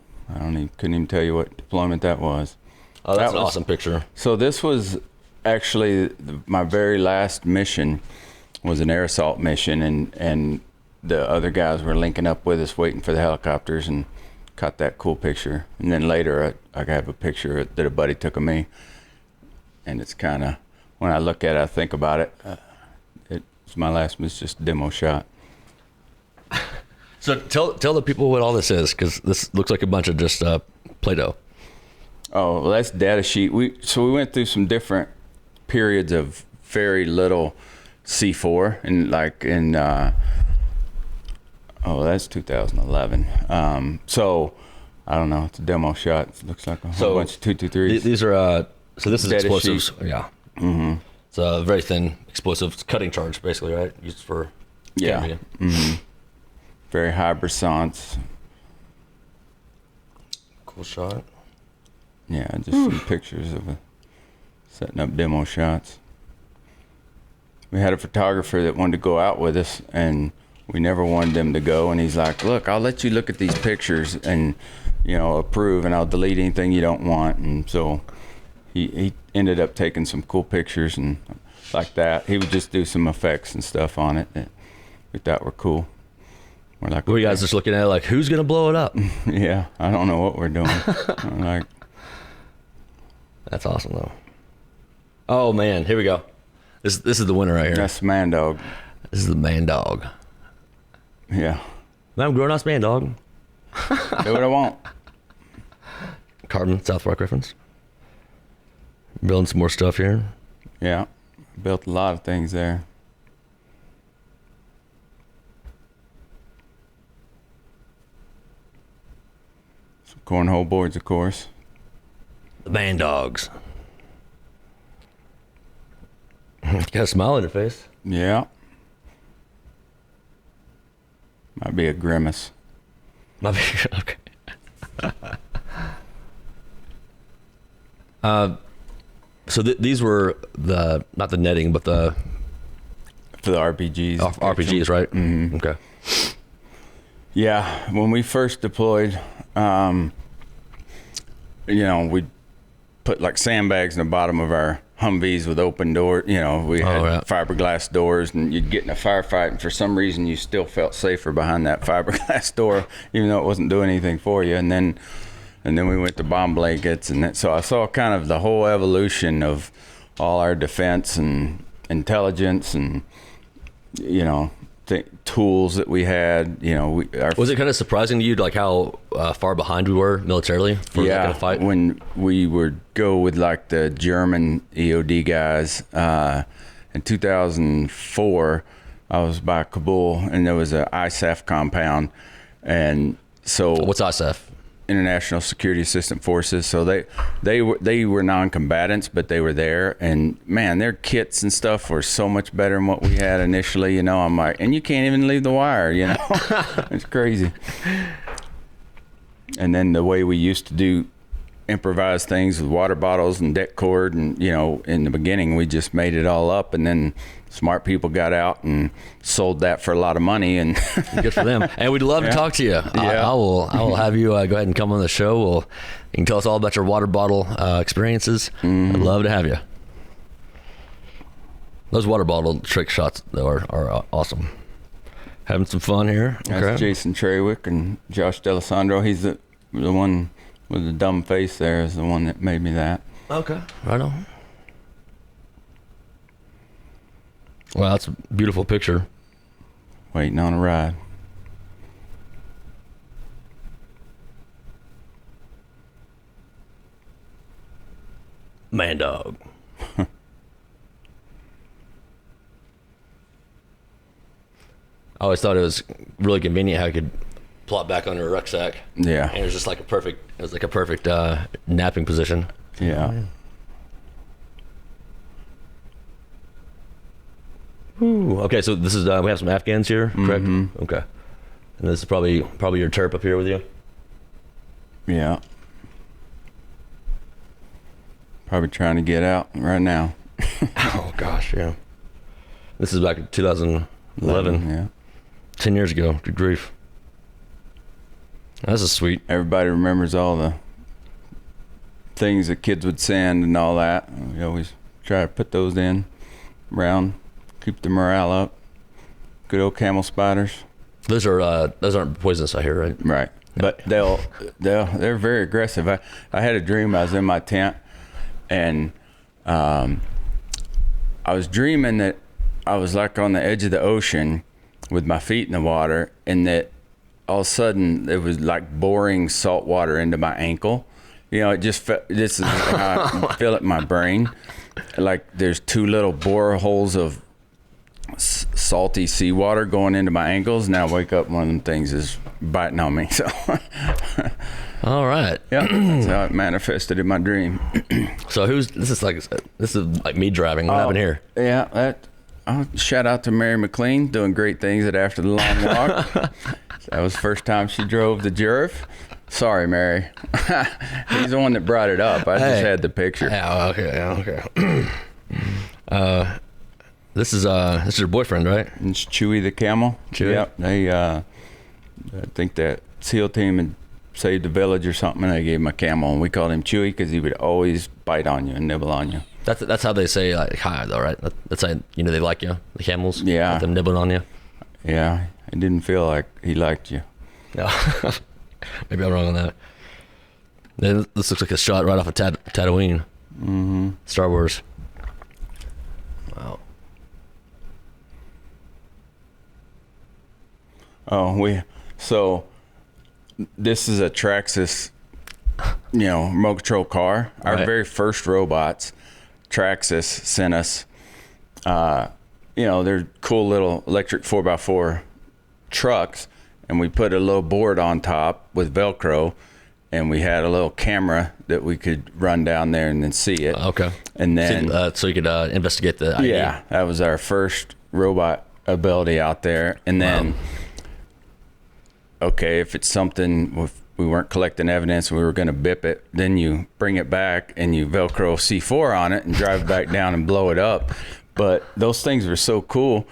Couldn't even tell you what deployment that was. Oh, that's an awesome picture. So this was actually my very last mission. Was an air assault mission, and the other guys were linking up with us, waiting for the helicopters, and caught that cool picture. And then later, I have a picture that a buddy took of me, and it's kind of, when I look at it, I think about it. It's my last was just a demo shot. So tell the people what all this is, because this looks like a bunch of just Play-Doh. Oh, well, that's data sheet. We went through some different periods of very little C4, and like in that's 2011. So I don't know. It's a demo shot. It looks like a whole bunch of 223s. These are so this is data explosives. sheet. Yeah. Mm-hmm. It's a very thin explosive. It's cutting charge, basically, right? Used for yeah. Mm-hmm. Very high brisance. Cool shot. Yeah, just some pictures of setting up demo shots. We had a photographer that wanted to go out with us, and we never wanted them to go. And he's like, "Look, I'll let you look at these pictures and, approve, and I'll delete anything you don't want." And so he ended up taking some cool pictures and like that. He would just do some effects and stuff on it that we thought were cool. We're like, were you guys just looking at it like, who's gonna blow it up? Yeah, I don't know what we're doing. Like, that's awesome though. Oh man, here we go. This is the winner right here. That's Mandog. This is the Mandog. Yeah. I'm grown ass Mandog. Do what I want. Carbon South Park reference. Building some more stuff here. Yeah, built a lot of things there. Some cornhole boards, of course. The Mandogs. Got a smile on your face. Yeah. Might be a grimace. Might be, okay. So these were not the netting, but the for the RPGs. RPGs, right? Mm-hmm. Okay. Yeah, when we first deployed, we put like sandbags in the bottom of our Humvees with open doors. We had fiberglass doors, and you'd get in a firefight, and for some reason you still felt safer behind that fiberglass door, even though it wasn't doing anything for you. And then we went to bomb blankets, and so I saw kind of the whole evolution of all our defense and intelligence, and tools that we had. Was it kind of surprising to you, like how far behind we were militarily for that kind of fight? When we would go with like the German EOD guys in 2004, I was by Kabul, and there was a ISAF compound, and so What's ISAF? International Security Assistant Forces. So they were non-combatants, but they were there, and man, their kits and stuff were so much better than what we had initially. You know, I'm like, and you can't even leave the wire. You know, it's crazy. And then the way we used to do improvised things with water bottles and deck cord, and you know, in the beginning we just made it all up, and then smart people got out and sold that for a lot of money, and Good for them. And we'd love to talk to you. I will have you go ahead and come on the show. You can tell us all about your water bottle experiences. I'd love to have you. Those water bottle trick shots though are awesome. Having some fun here. That's Jason Trawick and Josh D'Alessandro. He's the one with the dumb face there is the one that made me that. Okay, right on. Wow, that's a beautiful picture. Waiting on a ride. Mandog. I always thought it was really convenient how you could plop back under a rucksack. Yeah. And it was just like a perfect napping position. Yeah. Ooh, okay, so this is we have some Afghans here, correct? Mm-hmm. Okay. And this is probably your Terp up here with you. Yeah. Probably trying to get out right now. Oh gosh, yeah. This is back in 2011. Yeah. 10 years ago. Good grief. This is sweet. Everybody remembers all the things that kids would send and all that. We always try to put those in around, keep the morale up. Good old camel spiders. Those aren't poisonous, I hear, right? Right. But they're very aggressive. I had a dream. I was in my tent, and I was dreaming that I was like on the edge of the ocean with my feet in the water, and that all of a sudden it was like boring salt water into my ankle. You know, it just this is how I feel it in my brain. Like there's two little boreholes of salty seawater going into my ankles, and I wake up, one of them things is biting on me. So All right. yeah, that's how it manifested in my dream. So this is like me driving. What happened here? Yeah, shout out to Mary McLean, doing great things at After the Long Walk. That was the first time she drove the Jurf. Sorry, Mary. He's the one that brought it up. I just had the picture. Yeah, okay. This is your boyfriend, right? It's Chewy the camel. Chewy? Yep. They, I think that SEAL team had saved a village or something, and they gave him a camel, and we called him Chewy because he would always bite on you and nibble on you. That's how they say like hi though, right? That's how they like you, the camels. Yeah. Like them nibbling on you. Yeah, it didn't feel like he liked you. No. Maybe I'm wrong on that. Then this looks like a shot right off of Tatooine. Mm-hmm. Star Wars. Wow. Oh, so this is a Traxxas, remote control car. Our Right. very first robots, Traxxas sent us, they're cool little electric 4x4 trucks, and we put a little board on top with Velcro, and we had a little camera that we could run down there and then see it. Okay. And then so you could investigate the ID. Yeah, that was our first robot ability out there. And then, okay, if it's something, if we weren't collecting evidence, we were going to bip it, then you bring it back and you Velcro C4 on it and drive it back down and blow it up. But those things were so cool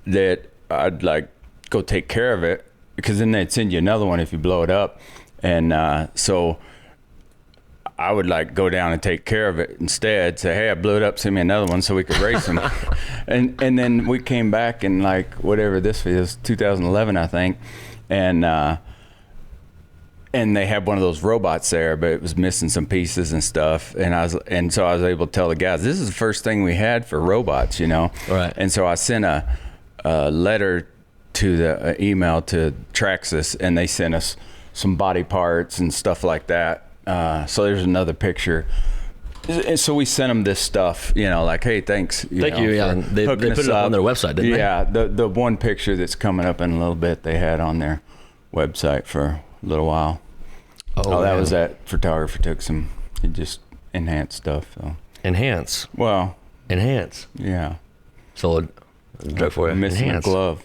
that I'd like go take care of it, because then they'd send you another one if you blow it up. And so I would like go down and take care of it instead. Say, hey, I blew it up, send me another one so we could race them. and then we came back in like whatever this is, 2011, I think. And they had one of those robots there, but it was missing some pieces and stuff. And so I was able to tell the guys, this is the first thing we had for robots, Right. And so I sent a letter to the email to Traxxas, and they sent us some body parts and stuff like that. So there's another picture And so we sent them this stuff, you know, like, hey, thanks. Thank you. Yeah, they put it up on their website, didn't they? Yeah, the one picture that's coming up in a little bit, they had on their website for a little while. Oh, that was that photographer took some. He just enhanced stuff. So. Enhance. Well. Enhance. Yeah. Solid joke for you. Missing Enhance. a glove.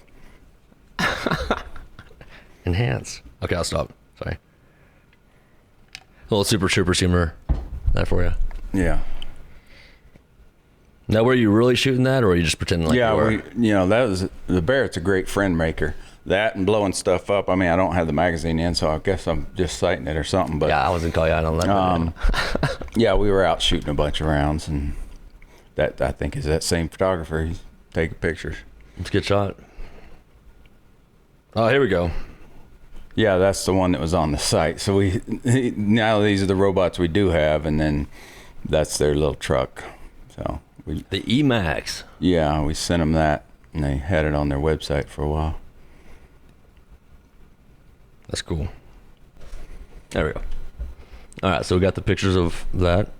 Enhance. Okay, I'll stop. Sorry. A little Super Troopers humor. That for you. Yeah. Now, were you really shooting that, or were you just pretending like you were? you know, that was the Barrett's a great friend maker. That and blowing stuff up. I mean, I don't have the magazine in, so I guess I'm just citing it or something. But yeah, I wasn't calling you out on that. Yeah, we were out shooting a bunch of rounds, and that I think is that same photographer. He's taking pictures. It's a good shot. Oh, here we go. Yeah, that's the one that was on the site. So now these are the robots we do have, and then that's their little truck. So the E-Max. Yeah, we sent them that, and they had it on their website for a while. That's cool. There we go. All right, so we got the pictures of that,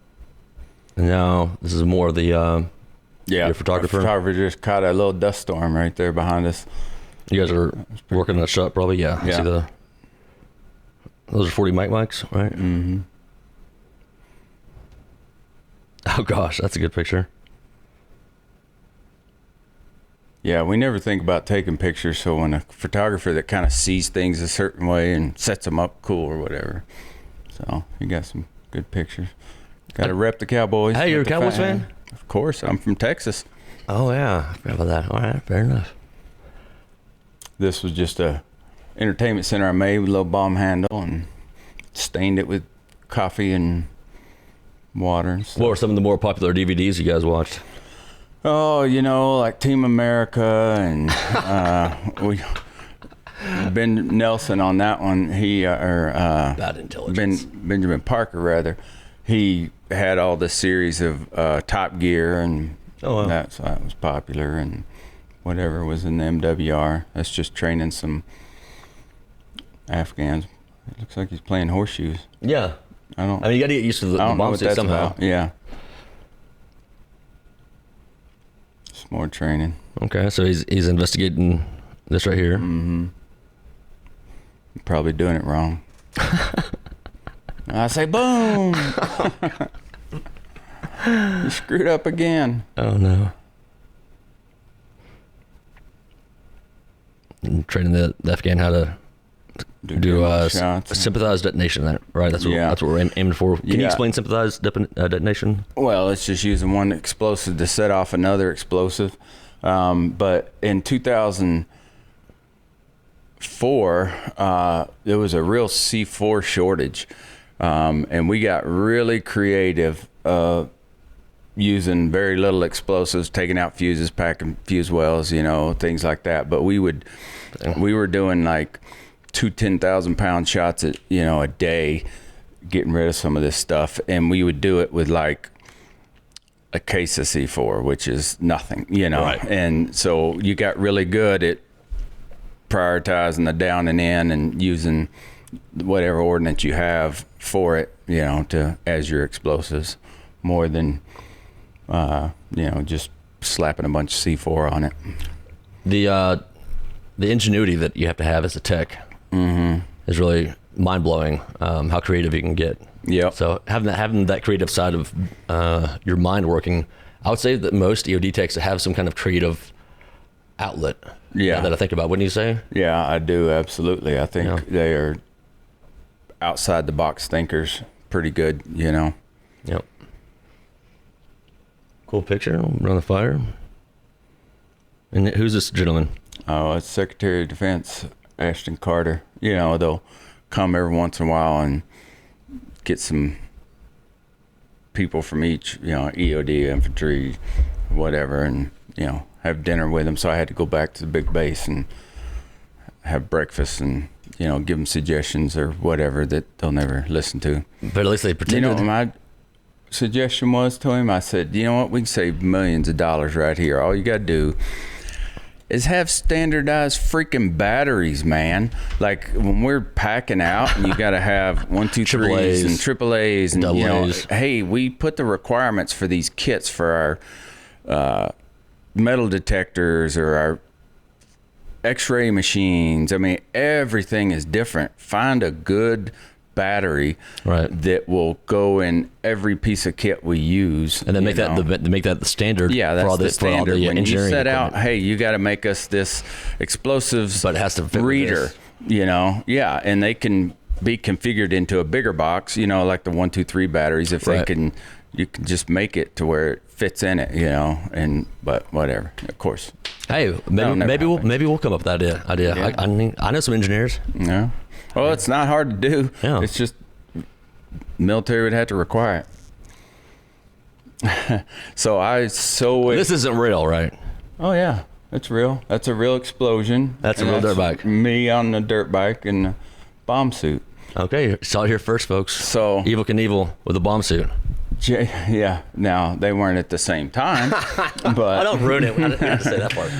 and now this is more of the your photographer. The photographer just caught a little dust storm right there behind us. You guys are working on that shot, probably. Yeah. I see those are 40 mics, right? Mm-hmm. Oh gosh, that's a good picture. Yeah, we never think about taking pictures, so when a photographer that kind of sees things a certain way and sets them up cool or whatever. So you got some good pictures. Got to rep the Cowboys. Hey, you're a Cowboys fan? Of course, I'm from Texas. Oh yeah, I forgot about that. All right, fair enough. This was just a entertainment center I made with a little bomb handle and stained it with coffee and water and stuff. What were some of the more popular DVDs you guys watched? Oh, you know, like Team America and Ben Nelson on that one. He Bad Intelligence. Benjamin Parker rather. He had all the series of Top Gear and so that was popular, and whatever was in the MWR. That's just training some Afghans. It looks like he's playing horseshoes. Yeah. I mean, you got to get used to the bomb suit somehow. About. Yeah. It's more training. Okay, so he's investigating this right here. Mm-hmm. Probably doing it wrong. I say, boom! You screwed up again. Oh no. And training the Afghan how to do a sympathized detonation, right? That's what we're aiming for. Can you explain sympathized detonation? Well, it's just using one explosive to set off another explosive. But in 2004, there was a real C4 shortage. And we got really creative using very little explosives, taking out fuses, packing fuse wells, you know, things like that. But we were doing like 2 10,000-pound shots a day, getting rid of some of this stuff. And we would do it with like a case of C4, which is nothing, you know. Right. And so you got really good at prioritizing the down and in and using whatever ordnance you have for it, you know, as your explosives, more than just slapping a bunch of C4 on it. The ingenuity that you have to have as a tech is really mind-blowing. How creative you can get. Yeah. So having that creative side of your mind working, I would say that most EOD techs have some kind of creative outlet. Yeah. That I think about. Wouldn't you say? Yeah, I do, absolutely. I think they are outside the box thinkers, pretty good, you know. Yep. Cool picture. Around the fire. And who's this gentleman? Oh, it's Secretary of Defense Ashton Carter. You know, they'll come every once in a while and get some people from each, you know, EOD, infantry, whatever, and, you know, have dinner with them. So I had to go back to the big base and have breakfast and, you know, give them suggestions or whatever that they'll never listen to. But at least they pretended. You know what my suggestion was to him? I said, you know what, we can save millions of dollars right here. All you got to do is have standardized freaking batteries, man. Like when we're packing out, and you got to have 1, 2, 3s and AAAs and you know, hey, we put the requirements for these kits for our metal detectors or our X-ray machines. I mean, everything is different. Find a good battery that will go in every piece of kit we use, and then make that the standard. Yeah, that's for all the standard. For all the when you set equipment. out, hey, you got to make us this explosives, but it has to fit reader. You know, yeah, and they can be configured into a bigger box. You know, like the 1, 2, 3 batteries. If they can, you can just make it to where it fits in it. You know, but whatever. Of course. Hey, maybe we'll come up with that idea. Yeah. I know some engineers. Yeah. Well, it's not hard to do. Yeah. It's just military would have to require it. This isn't real, right? Oh yeah, it's real. That's a real explosion. That's a real dirt bike. Me on the dirt bike in a bomb suit. Okay, saw it here first, folks. So Evel Knievel with a bomb suit. Yeah. Now they weren't at the same time, but I don't ruin it. I didn't have to say that part.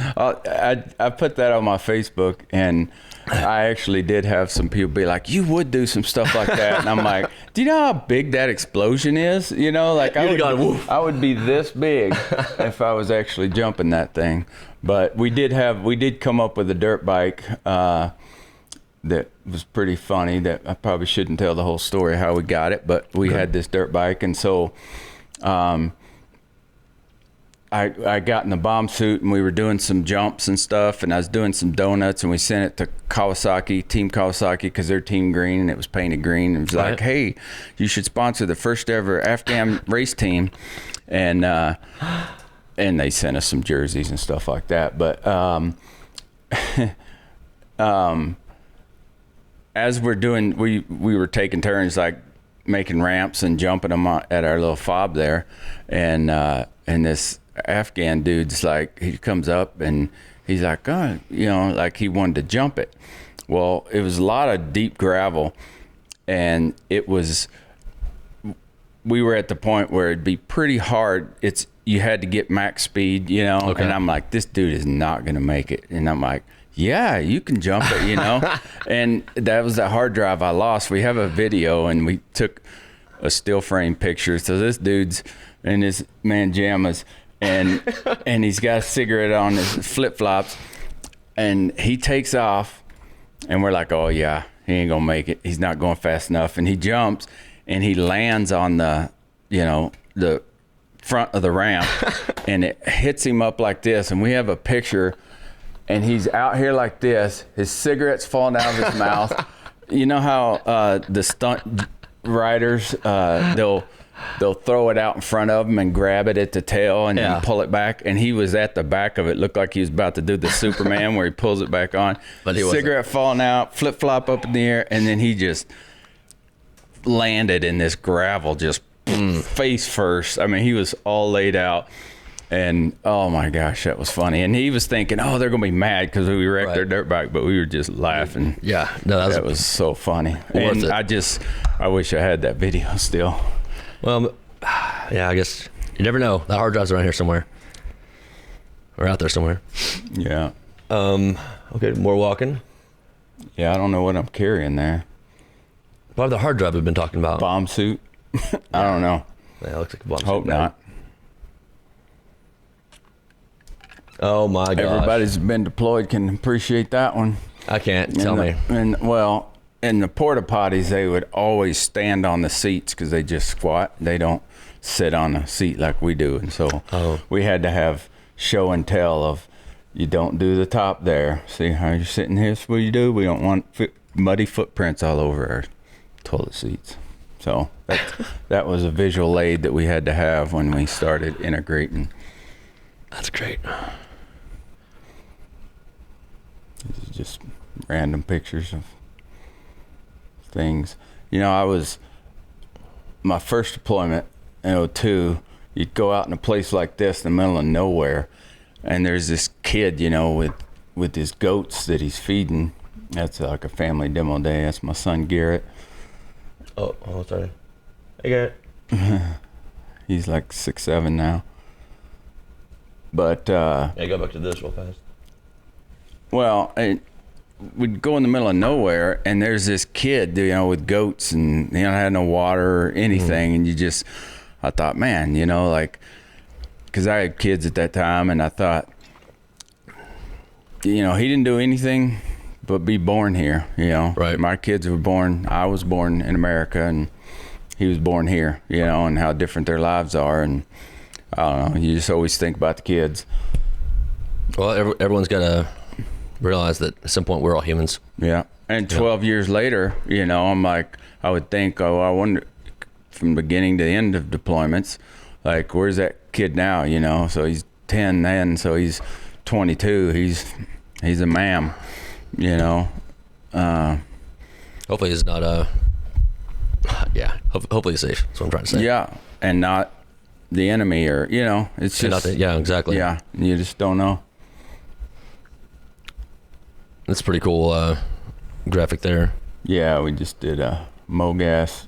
I put that on my Facebook, and I actually did have some people be like, "You would do some stuff like that," and I'm like, "Do you know how big that explosion is? You know, like I would be this big if I was actually jumping that thing." But we did come up with a dirt bike that was pretty funny. That I probably shouldn't tell the whole story how we got it, but we had this dirt bike, and so I got in the bomb suit, and we were doing some jumps and stuff, and I was doing some donuts, and we sent it to Team Kawasaki, because they're team green, and it was painted green, and it was like, hey, you should sponsor the first ever Afghan race team, and they sent us some jerseys and stuff like that. But as we're doing, we were taking turns like making ramps and jumping them at our little fob there, and this Afghan dude's like, he comes up and he's like, oh, you know, like he wanted to jump it. Well, it was a lot of deep gravel, and we were at the point where it'd be pretty hard. You had to get max speed, you know. Okay. And I'm like, this dude is not gonna make it. And I'm like, yeah, you can jump it, you know. And that was that hard drive I lost. We have a video, and we took a still frame picture. So this dude's in his manjamas, and he's got a cigarette on, his flip flops, and he takes off, and we're like, oh yeah, he ain't gonna make it. He's not going fast enough. And he jumps, and he lands on the front of the ramp, and it hits him up like this. And we have a picture, and he's out here like this. His cigarette's falling out of his mouth. You know how the stunt riders, they'll throw it out in front of them and grab it at the tail and then pull it back. And he was at the back of it. Looked like he was about to do the Superman where he pulls it back on. But he cigarette falling out, flip flop up in the air, and then he just landed in this gravel, just face first. I mean, he was all laid out. And oh my gosh, that was funny. And he was thinking, oh, they're gonna be mad because we wrecked their dirt bike, but we were just laughing. Yeah, no, that was so funny. And I wish I had that video still. Well, yeah, I guess you never know. The hard drive's around here somewhere, or out there somewhere. Yeah. Okay, more walking. Yeah, I don't know what I'm carrying there. Probably the hard drive we've been talking about. Bomb suit. I don't know. Yeah, it looks like a bomb suit. Hope not. Oh my God! Everybody's been deployed can appreciate that one. I can't. Tell me. And well, in the porta potties, they would always stand on the seats because they just squat. They don't sit on a seat like we do, and so we had to have show and tell of, you don't do the top there. See how you're sitting here? That's what you do. We don't want muddy footprints all over our toilet seats. So that was a visual aid that we had to have when we started integrating. That's great. These are just random pictures of things. You know, my first deployment in 2002, you'd go out in a place like this in the middle of nowhere, and there's this kid, you know, with his goats that he's feeding. That's like a family demo day. That's my son Garrett. Oh, sorry. Hey, Garrett. He's like 6'7" now. But yeah, go back to this real fast. Well, we'd go in the middle of nowhere, and there's this kid, with goats, and had no water or anything, and I thought, man, because I had kids at that time, and I thought, he didn't do anything but be born here, Right. My kids were born, I was born in America, and he was born here, and how different their lives are, and I don't know, you just always think about the kids. Well, everyone's got to realize that at some point we're all humans. Yeah. And 12 years later, I'm like, I would think, I wonder, from beginning to the end of deployments, like, where's that kid now, So he's 10 then, so he's 22. He's a man, Hopefully he's not hopefully he's safe. That's what I'm trying to say. Yeah. And not the enemy, or, it's just. Yeah, exactly. Yeah. You just don't know. That's pretty cool graphic there. Yeah, we just did a MOGAS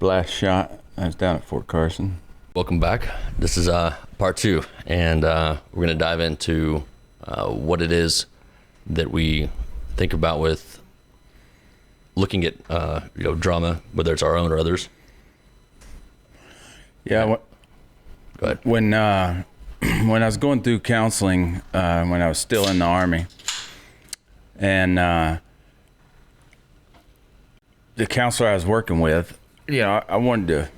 blast shot. I was down at Fort Carson. Welcome back. This is part 2, and we're going to dive into what it is that we think about with looking at drama, whether it's our own or others. Yeah. Go ahead. When I was going through counseling, when I was still in the Army, and the counselor I was working with, I wanted to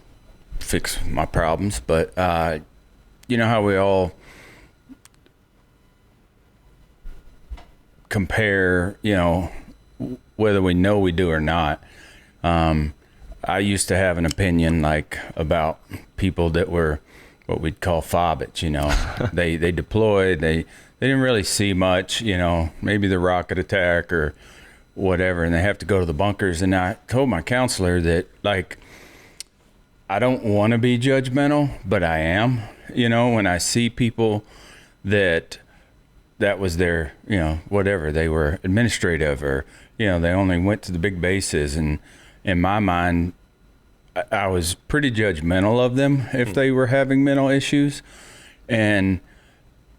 fix my problems, but how we all compare, whether we know we do or not. I used to have an opinion about people that were what we'd call fobbits, they deployed, they didn't really see much, maybe the rocket attack or whatever, and they have to go to the bunkers. And I told my counselor that, I don't want to be judgmental, but I am, when I see people that was their, whatever, they were administrative, or, they only went to the big bases. And in my mind, I was pretty judgmental of them if they were having mental issues. And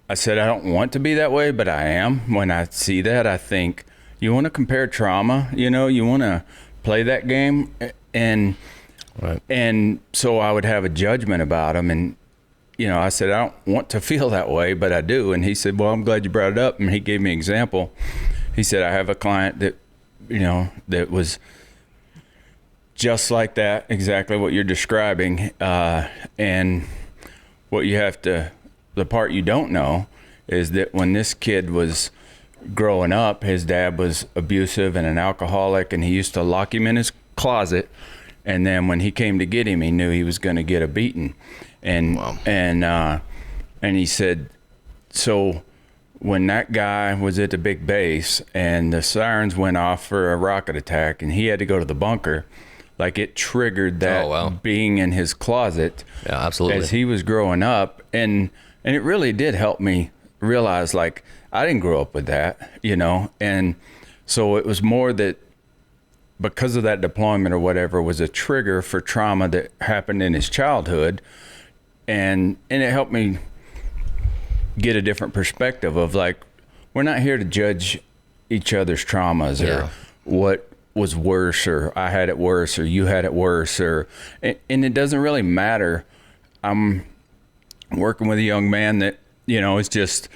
I said, I don't want to be that way, but I am. When I see that, I think, you want to compare trauma, you want to play that game. And right. And so I would have a judgment about them. And, I said, I don't want to feel that way, but I do. And he said, well, I'm glad you brought it up. And he gave me an example. He said, I have a client that, that was just like that, exactly what you're describing. And what you have to, the part you don't know is that when this kid was growing up, his dad was abusive and an alcoholic, and he used to lock him in his closet. And then when he came to get him, he knew he was going to get a beating. And, wow. And he said, so when that guy was at the big base and the sirens went off for a rocket attack and he had to go to the bunker, it triggered that being in his closet. Yeah, absolutely. As he was growing up. And it really did help me realize, I didn't grow up with that, and so it was more that because of that deployment or whatever was a trigger for trauma that happened in his childhood. And it helped me get a different perspective of we're not here to judge each other's traumas or what was worse, or I had it worse, or you had it worse, and it doesn't really matter. I'm working with a young man that, is just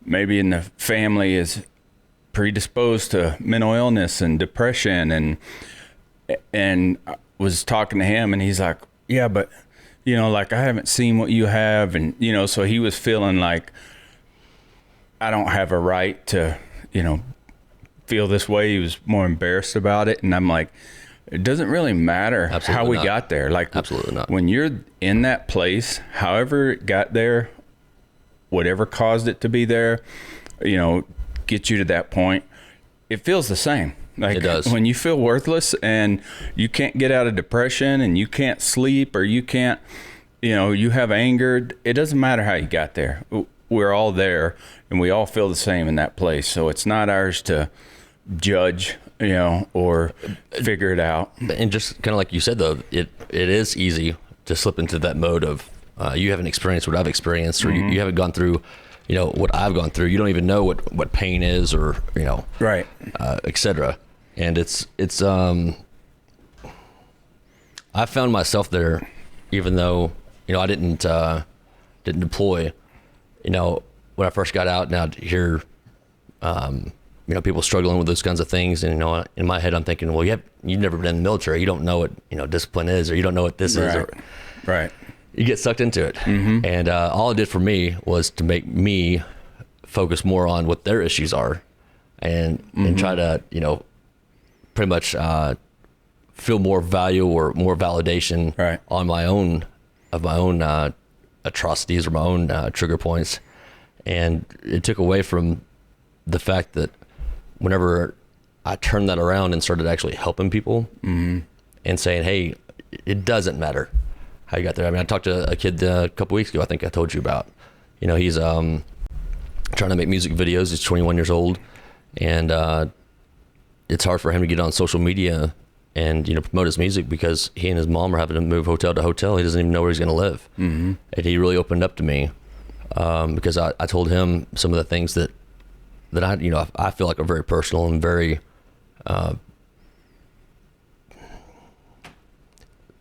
maybe in the family is predisposed to mental illness and depression, and I was talking to him, and he's like, yeah, but I haven't seen what you have. And, so he was feeling like I don't have a right to, feel this way. He was more embarrassed about it. And I'm like, it doesn't really matter how we got there. Absolutely not. When you're in that place, however it got there, whatever caused it to be there, get you to that point, it feels the same. It does. When you feel worthless and you can't get out of depression and you can't sleep, or you can't, you have anger, it doesn't matter how you got there. We're all there, and we all feel the same in that place. So it's not ours to judge, or figure it out. And just kind of like you said, though, it is easy to slip into that mode of you haven't experienced what I've experienced, or you haven't gone through, what I've gone through. You don't even know what pain is, or Right. etc. And it's I found myself there, even though I didn't deploy. When I first got out, now to hear people struggling with those kinds of things, and in my head I'm thinking, well, you've never been in the military, you don't know what discipline is, or you don't know what this is, or right. You get sucked into it. And all it did for me was to make me focus more on what their issues are, and try to pretty much feel more value or more validation on my own atrocities or my own trigger points. And it took away from the fact that whenever I turned that around and started actually helping people and saying, hey, it doesn't matter how you got there. I mean, I talked to a kid a couple weeks ago, I think I told you about. He's trying to make music videos. He's 21 years old, and it's hard for him to get on social media and promote his music because he and his mom are having to move hotel to hotel. He doesn't even know where he's going to live. And he really opened up to me because I told him some of the things that I feel like are very personal and very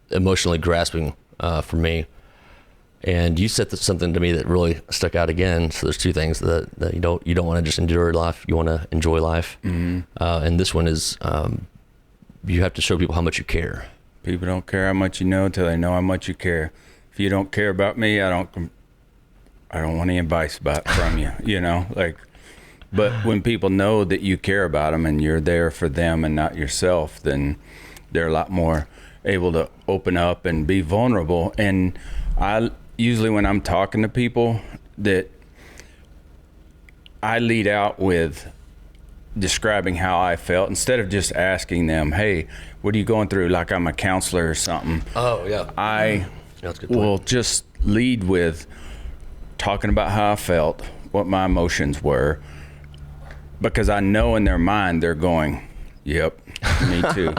emotionally grasping for me. And you said something to me that really stuck out again. So there's two things that you don't want to just endure life, you want to enjoy life. And this one is you have to show people how much you care. People don't care how much you know till they know how much you care. If you don't care about me, I don't want any advice from you. But when people know that you care about them and you're there for them and not yourself, then they're a lot more able to open up and be vulnerable. And I usually, when I'm talking to people, that I lead out with describing how I felt instead of just asking them, hey, what are you going through? Like I'm a counselor or something. Oh, yeah. I will just lead with talking about how I felt, what my emotions were, because I know in their mind they're going, yep, me too.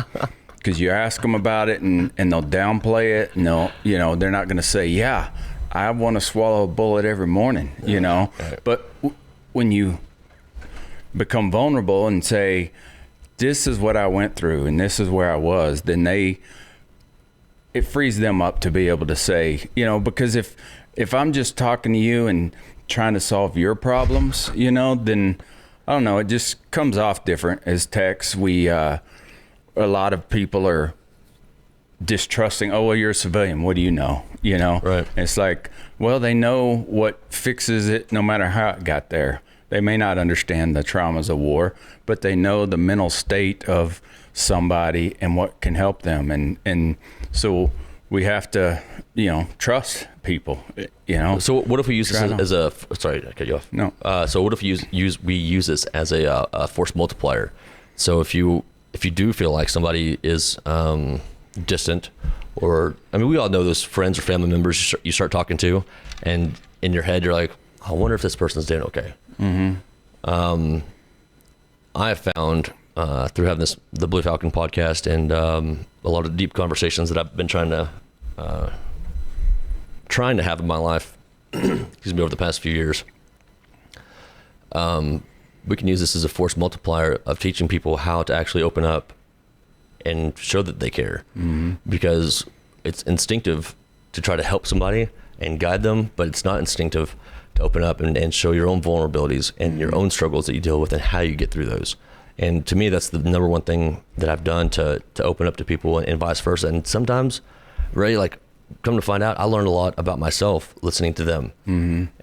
Because you ask them about it and they'll downplay it. And they're not going to say, yeah, I want to swallow a bullet every morning, Right. But when you become vulnerable and say, this is what I went through and this is where I was, then it frees them up to be able to say, because if I'm just talking to you and trying to solve your problems, then I don't know, it just comes off different as text. A lot of people are distrusting. Oh, well, you're a civilian. What do you know? Right. It's like, well, they know what fixes it no matter how it got there. They may not understand the traumas of war, but they know the mental state of somebody and what can help them. And so we have to, trust people, So what if we use this as a, sorry, I cut you off. No. So what if we use this as a force multiplier? So if you do feel like somebody is distant, or, we all know those friends or family members you start talking to, and in your head, you're like, I wonder if this person's doing okay. I have found through having the Blue Falcon podcast and a lot of deep conversations that I've been trying to have in my life, excuse me, over the past few years, we can use this as a force multiplier of teaching people how to actually open up and show that they care. Because it's instinctive to try to help somebody and guide them, but it's not instinctive to open up and show your own vulnerabilities and your own struggles that you deal with and how you get through those. And to me, that's the number one thing that I've done to open up to people, and vice versa. And sometimes, really, like, come to find out, I learned a lot about myself listening to them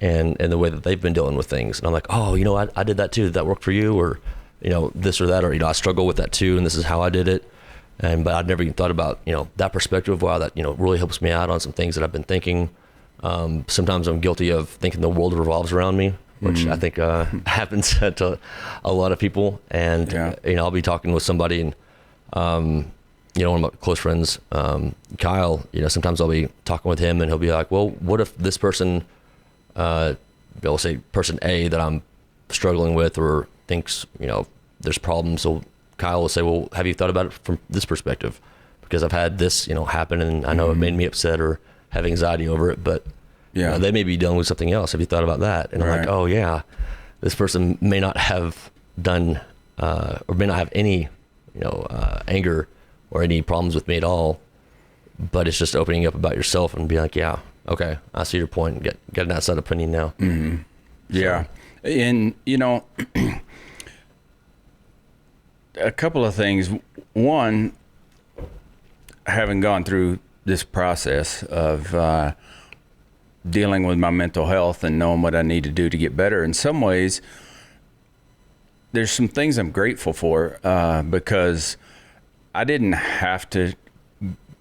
and the way that they've been dealing with things. And I'm like, oh, I did that too. Did that work for you? Or, this or that, or, I struggle with that too, and this is how I did it. But I'd never even thought about, that perspective. Wow, that, really helps me out on some things that I've been thinking. Sometimes I'm guilty of thinking the world revolves around me, which I think happens to a lot of people. And, I'll be talking with somebody, and, one of my close friends, Kyle, sometimes I'll be talking with him and he'll be like, well, what if this person, I'll say person A that I'm struggling with or thinks, there's problems. So Kyle will say, well, have you thought about it from this perspective? Because I've had this, happen, and I know it made me upset or have anxiety over it. But Yeah. They may be dealing with something else. Have you thought about that? And I'm like, Right. oh yeah, this person may not have done, or may not have any, anger or any problems with me at all, but it's just opening up about yourself and being like, yeah, okay, I see your point, and get an outside opinion now. Mm-hmm. Yeah. And, a couple of things. One, having gone through this process of dealing with my mental health and knowing what I need to do to get better, in some ways, there's some things I'm grateful for because I didn't have to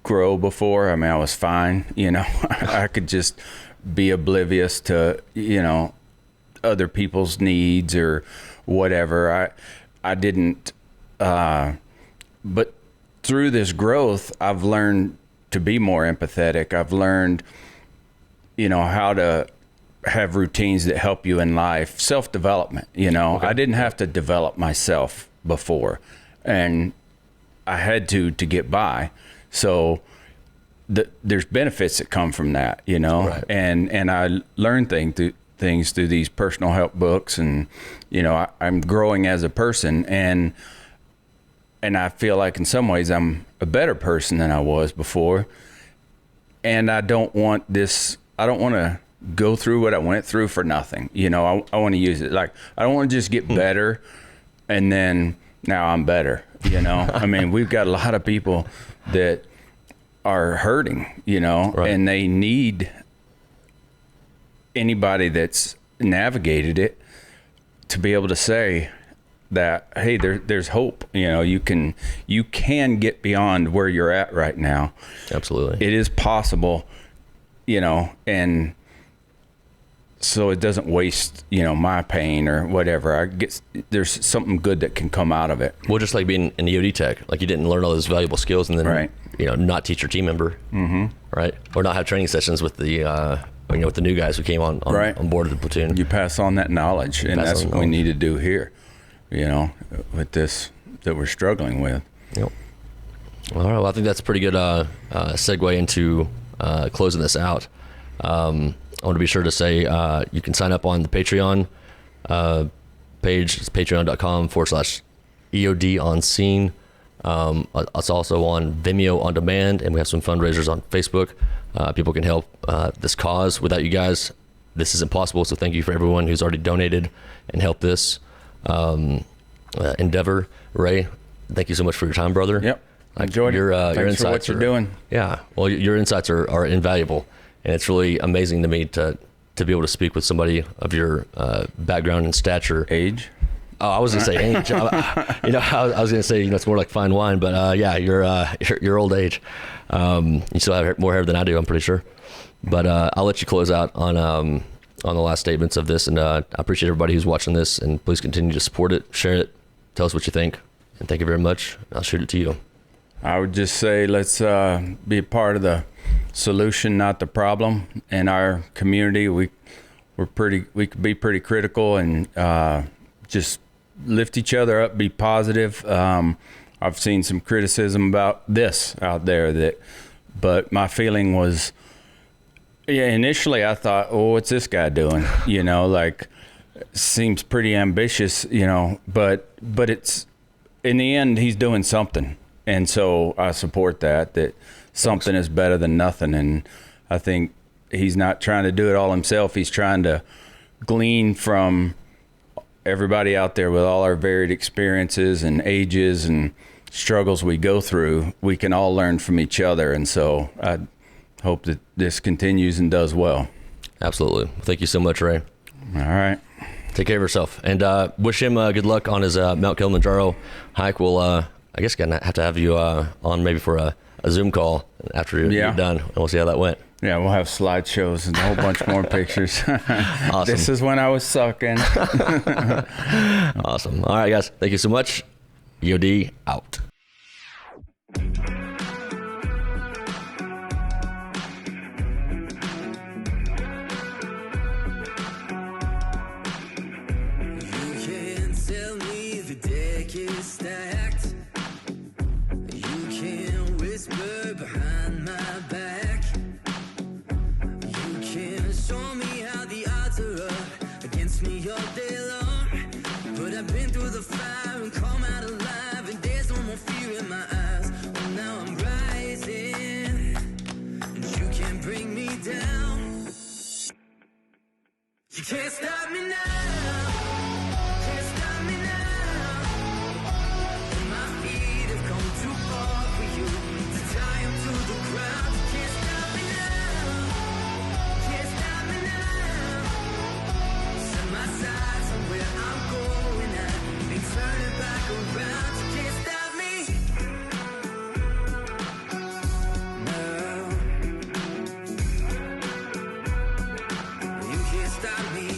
grow before. I mean, I was fine, I could just be oblivious to, other people's needs or whatever. I didn't, but through this growth, I've learned to be more empathetic. I've learned, how to have routines that help you in life, self-development, Okay. I didn't have to develop myself before, and I had to get by. So there's benefits that come from that, Right. and I learned things through these personal help books, and, I'm growing as a person, and I feel like in some ways I'm a better person than I was before. And I don't want to go through what I went through for nothing. I want to use it. Like, I don't want to just get better and then now I'm better. I mean, we've got a lot of people that are hurting, Right. and they need anybody that's navigated it to be able to say that, hey, there's hope. You can get beyond where you're at right now. Absolutely. It is possible, and so it doesn't waste, my pain or whatever. There's something good that can come out of it. Well, just like being an EOD tech, like you didn't learn all those valuable skills and then, Right. Not teach your team member, right? Or not have training sessions with the, with the new guys who came on Right. on board of the platoon. You pass on that knowledge, and pass that's on what we knowledge. need to do here, with this that we're struggling with. Yep. All right. Well, I think that's a pretty good segue into closing this out. I want to be sure to say you can sign up on the Patreon page. It's patreon.com/EOD on scene. It's also on Vimeo on demand, and we have some fundraisers on Facebook. People can help this cause. Without you guys, this isn't possible. So thank you for everyone who's already donated and helped this endeavor. Ray, thank you so much for your time, brother. Yep. Enjoyed your it. Thanks insights for what you're are- doing. Yeah. Well, your insights are invaluable, and it's really amazing to me to be able to speak with somebody of your background and stature. Age. Oh, I was gonna say age. I was gonna say it's more like fine wine, but yeah, your old age. You still have more hair than I do, I'm pretty sure. But I'll let you close out on the last statements of this, and I appreciate everybody who's watching this, and please continue to support it, share it, tell us what you think, and thank you very much. I'll shoot it to you. I would just say let's be a part of the solution, not the problem. In our community, we could be pretty critical and just lift each other up, be positive. I've seen some criticism about this out there, but my feeling was, initially I thought, oh, what's this guy doing? Seems pretty ambitious, but it's, in the end, he's doing something. And so I support that something is better than nothing. And I think he's not trying to do it all himself. He's trying to glean from everybody out there with all our varied experiences and ages and struggles we go through. We can all learn from each other. And so I hope that this continues and does well. Absolutely. Thank you so much, Ray. All right. Take care of yourself, and wish him good luck on his Mount Kilimanjaro hike. We'll, I guess, gonna have to have you on maybe for a Zoom call after you're done, and we'll see how that went. Yeah, we'll have slideshows and a whole bunch more pictures. Awesome. This is when I was sucking. Awesome. All right, guys. Thank you so much. EOD out. Behind my back, you can You can't stop me now. Can't stop me now. And my feet have come too far for you to tie 'em to the ground. You can't stop me now. Can't stop me now. Set my sights on where I'm going at. Ain't turning back around. You can't stop me now. You can't stop me.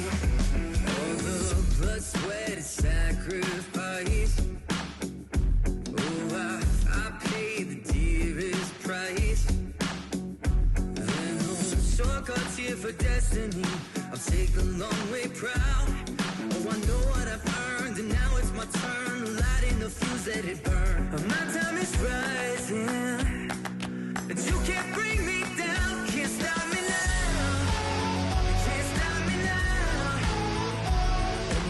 All the blood, sweat, and sacrifice. Oh, I paid the dearest price. And no shortcuts here for destiny. I'll take the long way proud. Oh, I know what I've earned, and now it's my turn. Lighting the fuse, let it burn. My time is rising, and you can't bring me down. Can't stop me now. Can't stop me now.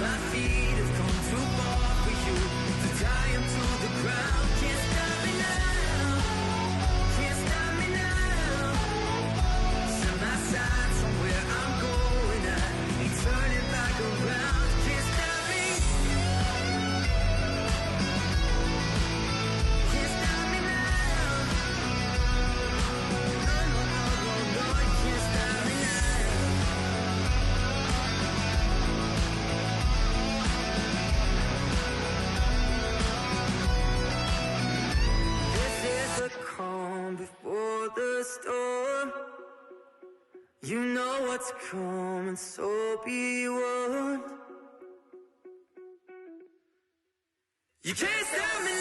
My feet have come too far for you to tie 'em to the ground. Can't stop me now. Can't stop me now. Set my sights on where I'm going at. Ain't turning back around. Can't stop me. Can't stop me now. No, no, no, no, no. You can't stop me now. This is the calm before the storm. You know what's coming, so be warned. You can't stop me